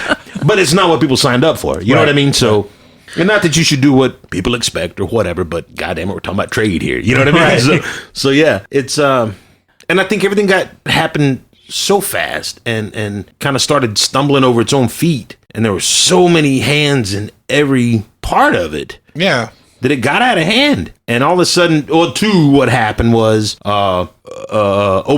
But it's not what people signed up for. You know what I mean? So, and not that you should do what people expect or whatever, but goddamn it, we're talking about trade here. You know what I mean? Right. So yeah, it's, and I think everything happened so fast and kind of started stumbling over its own feet. And there were so many hands in every part of it. Yeah. That it got out of hand. And all of a sudden, what happened was, Oh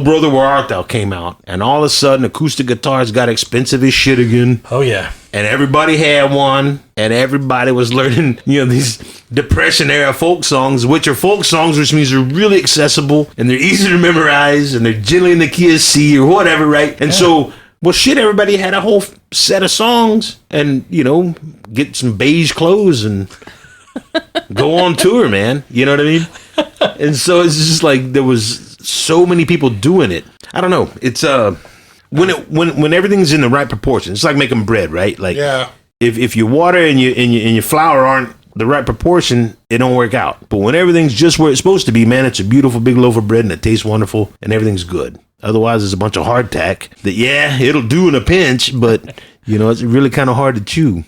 Brother, Where Art Thou came out. And all of a sudden, acoustic guitars got expensive as shit again. Oh, yeah. And everybody had one. And everybody was learning, these Depression-era folk songs, which are folk songs, which means they're really accessible. And they're easy to memorize. And they're generally in the key of C or whatever, right? And so... Well, shit, everybody had a whole set of songs and, get some beige clothes and go on tour, man. You know what I mean? And so it's just like there was so many people doing it. I don't know. It's when everything's in the right proportion. It's like making bread, right? Like if your water and your flour aren't the right proportion, it don't work out. But when everything's just where it's supposed to be, man, it's a beautiful big loaf of bread and it tastes wonderful and everything's good. Otherwise, it's a bunch of hardtack that, it'll do in a pinch, but, it's really kind of hard to chew.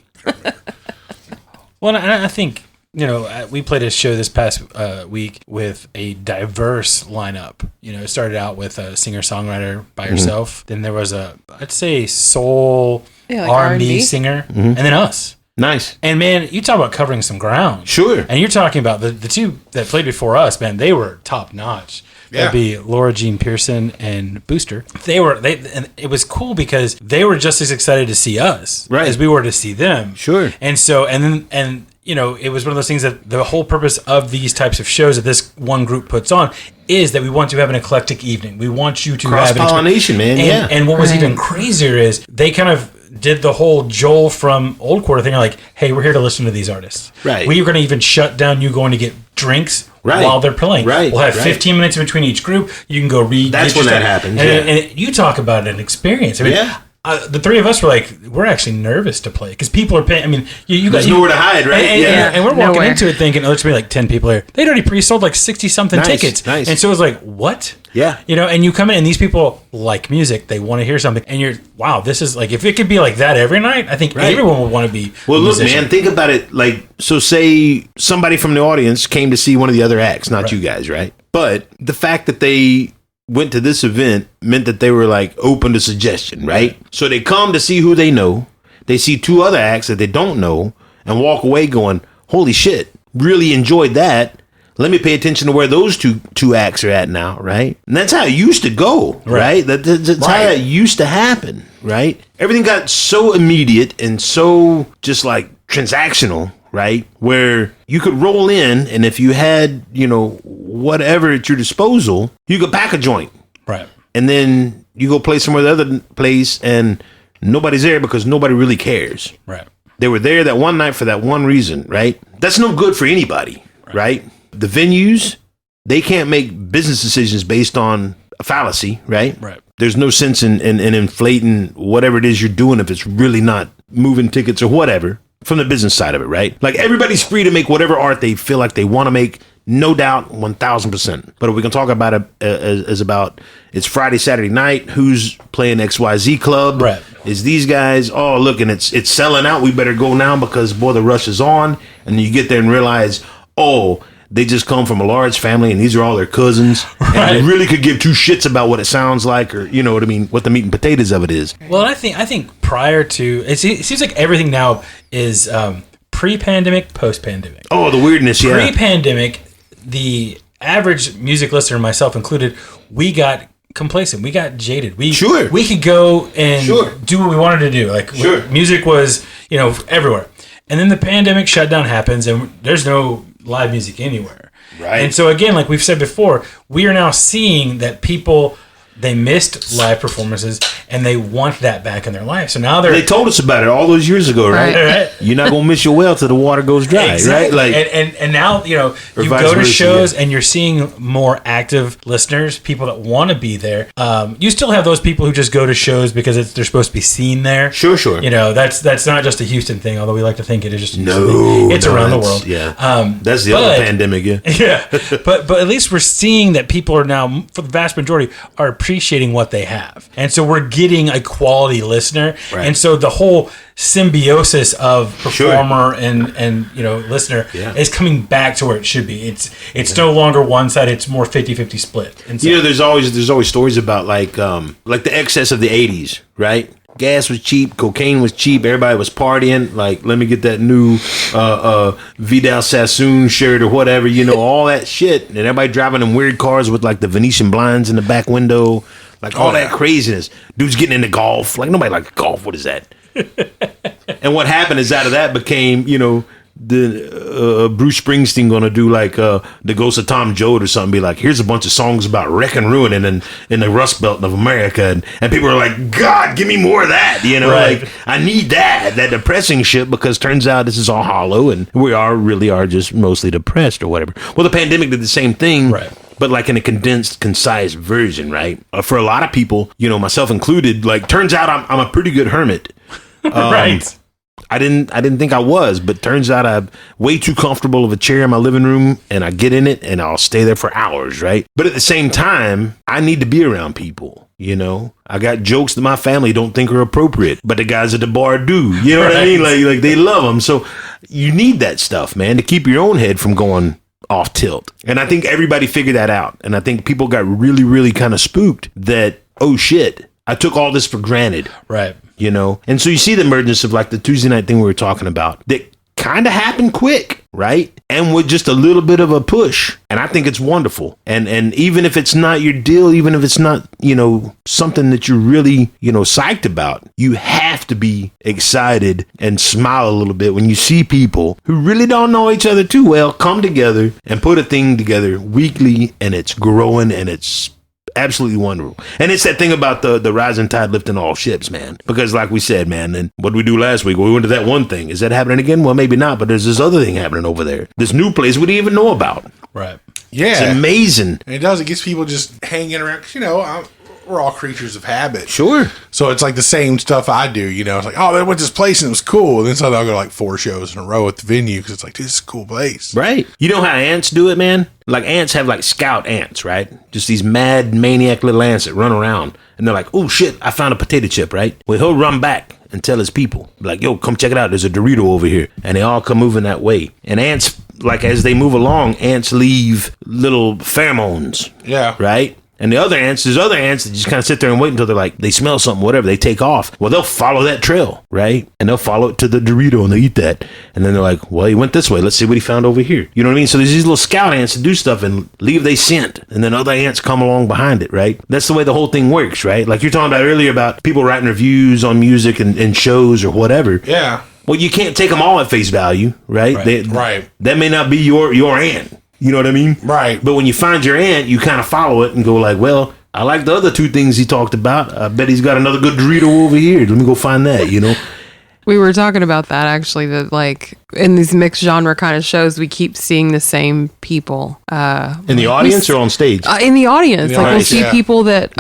Well, I think, we played a show this past week with a diverse lineup. It started out with a singer-songwriter by herself. Then there was I'd say soul, like R&B R&B singer, and then us. Nice. And, man, you talk about covering some ground. Sure. And you're talking about the two that played before us, man, they were top-notch. That'd be Laura Jean Pearson and Booster. And it was cool because they were just as excited to see us as we were to see them. Sure. And so, it was one of those things that the whole purpose of these types of shows that this one group puts on is that we want to have an eclectic evening. We want you to have cross-pollination, man. And what was even crazier is they kind of did the whole Joel from Old Quarter thing. Like, hey, we're here to listen to these artists. Right. We are going to even shut down you going to get drinks while they're playing. Right. We'll have 15 minutes in between each group. You can go read. That's when that happens. And you talk about an experience. I mean, the three of us were like, we're actually nervous to play because people are paying. I mean, you there's nowhere to hide, right? And we're walking into it thinking, there's going to be like 10 people here. They'd already pre-sold like 60-something tickets. Nice. And so it was like, what? Yeah. And you come in and these people like music. They want to hear something. And you're, wow, this is like, if it could be like that every night, I think everyone would want to be Well, look, musician. man, think about it. Like, so say somebody from the audience came to see one of the other acts, not you guys, right? But the fact that they went to this event meant that they were like open to suggestion, right? So they come to see who they know. They see two other acts that they don't know and walk away going, holy shit, really enjoyed that. Let me pay attention to where those two acts are at now, right? And that's how it used to go, right? That's how it used to happen, right? Everything got so immediate and so just like transactional, right? Where you could roll in and if you had, whatever at your disposal, you could pack a joint. Right. And then you go play somewhere the other place and nobody's there because nobody really cares. Right. They were there that one night for that one reason, right? That's no good for anybody, right? The venues, they can't make business decisions based on a fallacy, right? Right. There's no sense in inflating whatever it is you're doing if it's really not moving tickets or whatever. from the business side of it, right? Like everybody's free to make whatever art they feel like they want to make. No doubt, 1,000%. But if we can talk about it as about it's Friday, Saturday night, who's playing XYZ club? Right. Is these guys? Oh, look, and it's selling out. We better go now because boy, the rush is on. And then you get there and realize, oh, they just come from a large family and these are all their cousins. Right. And they really could give two shits about what it sounds like, or you know what I mean, what the meat and potatoes of it is. Well, I think prior to it seems like everything now is pre-pandemic, post-pandemic. Oh, the weirdness, yeah. Pre-pandemic, the average music listener, myself included, we got complacent. We got jaded. We could go and do what we wanted to do. Like music was, everywhere. And then the pandemic shutdown happens, and there's no live music anywhere. Right. And so again, like we've said before, we are now seeing that people, they missed live performances and they want that back in their life. So now they told us about it all those years ago, right? You're not gonna miss your well till the water goes dry, exactly. Right? Like, and now you go to shows and you're seeing more active listeners, people that want to be there. You still have those people who just go to shows because they're supposed to be seen there. Sure. That's not just a Houston thing, although we like to think it is just a Houston thing. It's around the world. Yeah, that's the other pandemic. Yeah, but at least we're seeing that people are now, for the vast majority, are appreciating what they have, and so we're getting a quality listener, and so the whole symbiosis of performer and listener is coming back to where it should be. It's no longer one side; it's more 50-50 split. And so, there's always stories about like the excess of the '80s, right? Gas was cheap, cocaine was cheap, everybody was partying. Like, let me get that new Vidal Sassoon shirt or whatever, all that shit. And everybody driving them weird cars with like the Venetian blinds in the back window, like all that craziness. Dudes getting into golf, like nobody likes golf. What is that? And what happened is out of that became, the Bruce Springsteen gonna do like the Ghost of Tom Joad or something, be like, here's a bunch of songs about wreck and ruin and in the Rust Belt of America, and people are like, God, give me more of that, like I need that depressing shit, because turns out this is all hollow and we really are just mostly depressed or whatever. Well, the pandemic did the same thing, right? But like in a condensed, concise version, right? For a lot of people, myself included, like turns out I'm a pretty good hermit. Right. I didn't think I was, but turns out I'm way too comfortable of a chair in my living room, and I get in it and I'll stay there for hours, right? But at the same time, I need to be around people, I got jokes that my family don't think are appropriate, but the guys at the bar do, you know what I mean? Like they love them. So you need that stuff, man, to keep your own head from going off tilt. And I think everybody figured that out. And I think people got really, really kind of spooked that, oh shit, I took all this for granted. Right. And so you see the emergence of like the Tuesday night thing we were talking about that kind of happened quick, right? And with just a little bit of a push. And I think it's wonderful. And even if it's not your deal, even if it's not, something that you're really, psyched about, you have to be excited and smile a little bit when you see people who really don't know each other too well come together and put a thing together weekly, and it's growing and it's absolutely wonderful. And it's that thing about the rising tide lifting all ships, man. Because like we said, man, and what did we do last week? Well, we went to that one thing. Is that happening again? Well, maybe not, but there's this other thing happening over there. This new place we didn't even know about. Right. Yeah. It's amazing. And it does. It gets people just hanging around. We're all creatures of habit. Sure. So it's like the same stuff I do, It's like, oh, I went to this place and it was cool. And then so I'll go like 4 shows in a row at the venue because it's like, this is a cool place. Right. You know how ants do it, man? Like ants have like scout ants, right? Just these mad maniac little ants that run around. And they're like, oh shit, I found a potato chip, right? Well, he'll run back and tell his people, like, yo, come check it out. There's a Dorito over here. And they all come moving that way. And ants, like as they move along, ants leave little pheromones. Yeah. Right? And there's other ants that just kind of sit there and wait until they're like, they smell something, whatever, they take off. Well, they'll follow that trail, right? And they'll follow it to the Dorito and they eat that. And then they're like, well, he went this way. Let's see what he found over here. You know what I mean? So there's these little scout ants that do stuff and leave they scent. And then other ants come along behind it, right? That's the way the whole thing works, right? Like you're talking about earlier about people writing reviews on music and shows or whatever. Yeah. Well, you can't take them all at face value, right? Right. That may not be your ant. You know what I mean? Right. But when you find your ant, you kind of follow it and go like, well, I like the other 2 things he talked about. I bet he's got another good Dorito over here. Let me go find that, We were talking about that actually, that like in these mixed genre kind of shows, we keep seeing the same people. In the audience or on stage? In the audience. Like we'll audience, see yeah. people that,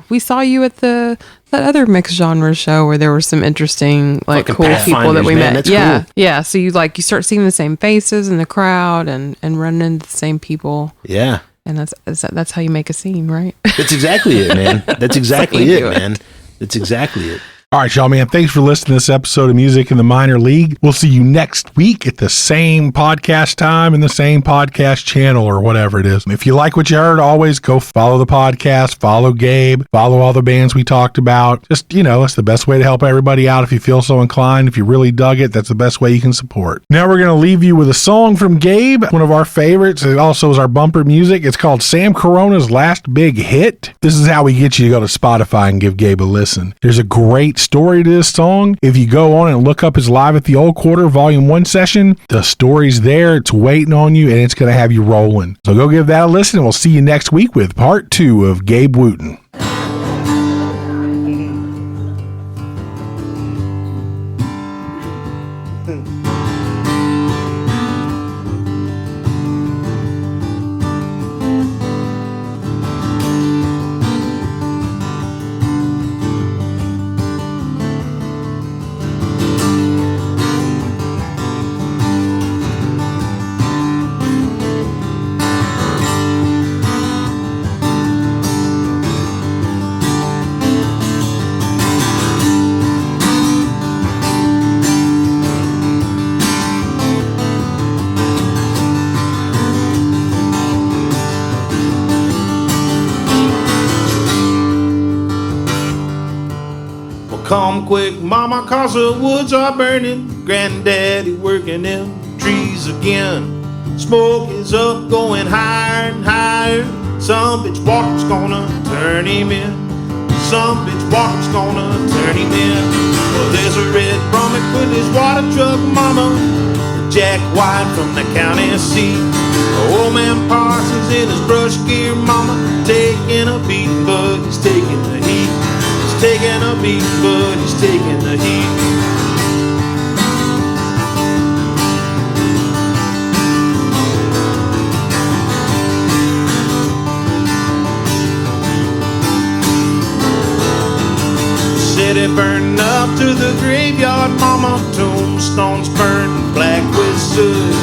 we saw you at that other mixed genre show where there were some interesting, like Fucking cool people that we Pathfinders, man. met. That's Yeah. cool. Yeah. So you start seeing the same faces in the crowd and running into the same people. Yeah. And that's how you make a scene, right? That's exactly it, man. That's exactly you it, do it. man. That's exactly it. All right, y'all, man. Thanks for listening to this episode of Music in the Minor League. We'll see you next week at the same podcast time and the same podcast channel or whatever it is. If you like what you heard, always go follow the podcast, follow Gabe, follow all the bands we talked about. Just, it's the best way to help everybody out if you feel so inclined. If you really dug it, that's the best way you can support. Now we're going to leave you with a song from Gabe, one of our favorites. It also is our bumper music. It's called Sam Corona's Last Big Hit. This is how we get you to go to Spotify and give Gabe a listen. There's a great story to this song. If you go on and look up his Live at the Old Quarter Volume 1 session, the story's there. It's waiting on you, and it's going to have you rolling. So go give that a listen, and we'll see you next week with part 2 of Gabe Wootton. Come quick, mama, cause the woods are burning. Granddaddy working them trees again. Smoke is up, going higher and higher. Some bitch walker's gonna turn him in. Some bitch walker's gonna turn him in. Well, there's a red Brummett with his water truck, mama. Jack White from the county seat. Old man Parsons in his brush gear, mama. Taking a beat, but he's taking the heat. Taking a beat, but he's taking the heat. City burned up to the graveyard, mama. Tombstones burned black with soot.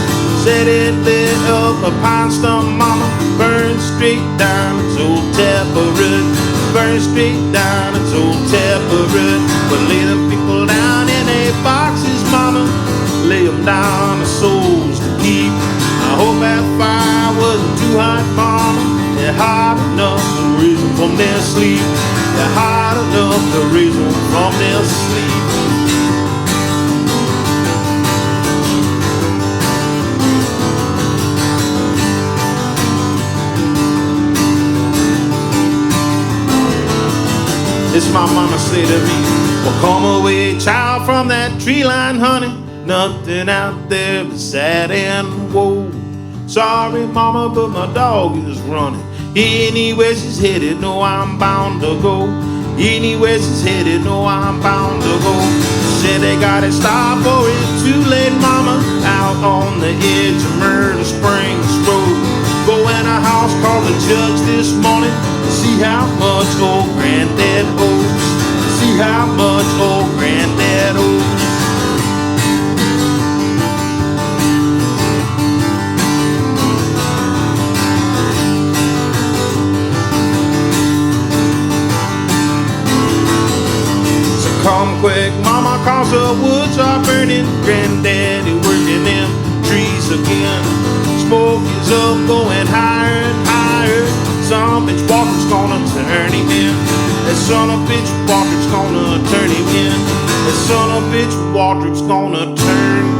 Said it lit up a pine stump, mama. Burned straight down its old taproot. Burn straight down its old taproot. But lay the people down in their boxes, mama. Lay them down as souls to keep. I hope that fire wasn't too hot, mama. They're hot enough to raise them from their sleep. They're hot enough to raise them from their sleep. This my mama say to me, well, come away, child, from that tree line, honey. Nothing out there but sad and woe. Sorry, mama, but my dog is running. Anywhere she's headed, no, I'm bound to go. Anywhere she's headed, no, I'm bound to go. Said they gotta stop or it's too late, mama. Out on the edge of Murder Springs Road. Go in a house called the Judge this morning to see how much old Granddad owes. See how much old Granddad owes. So come quick, mama, cause the woods are burning. Granddaddy working them trees again. Smoke is up, going higher and higher. Some bitch walker's gonna turn him in. That son of bitch walker's gonna turn him in. That son of bitch walker's gonna turn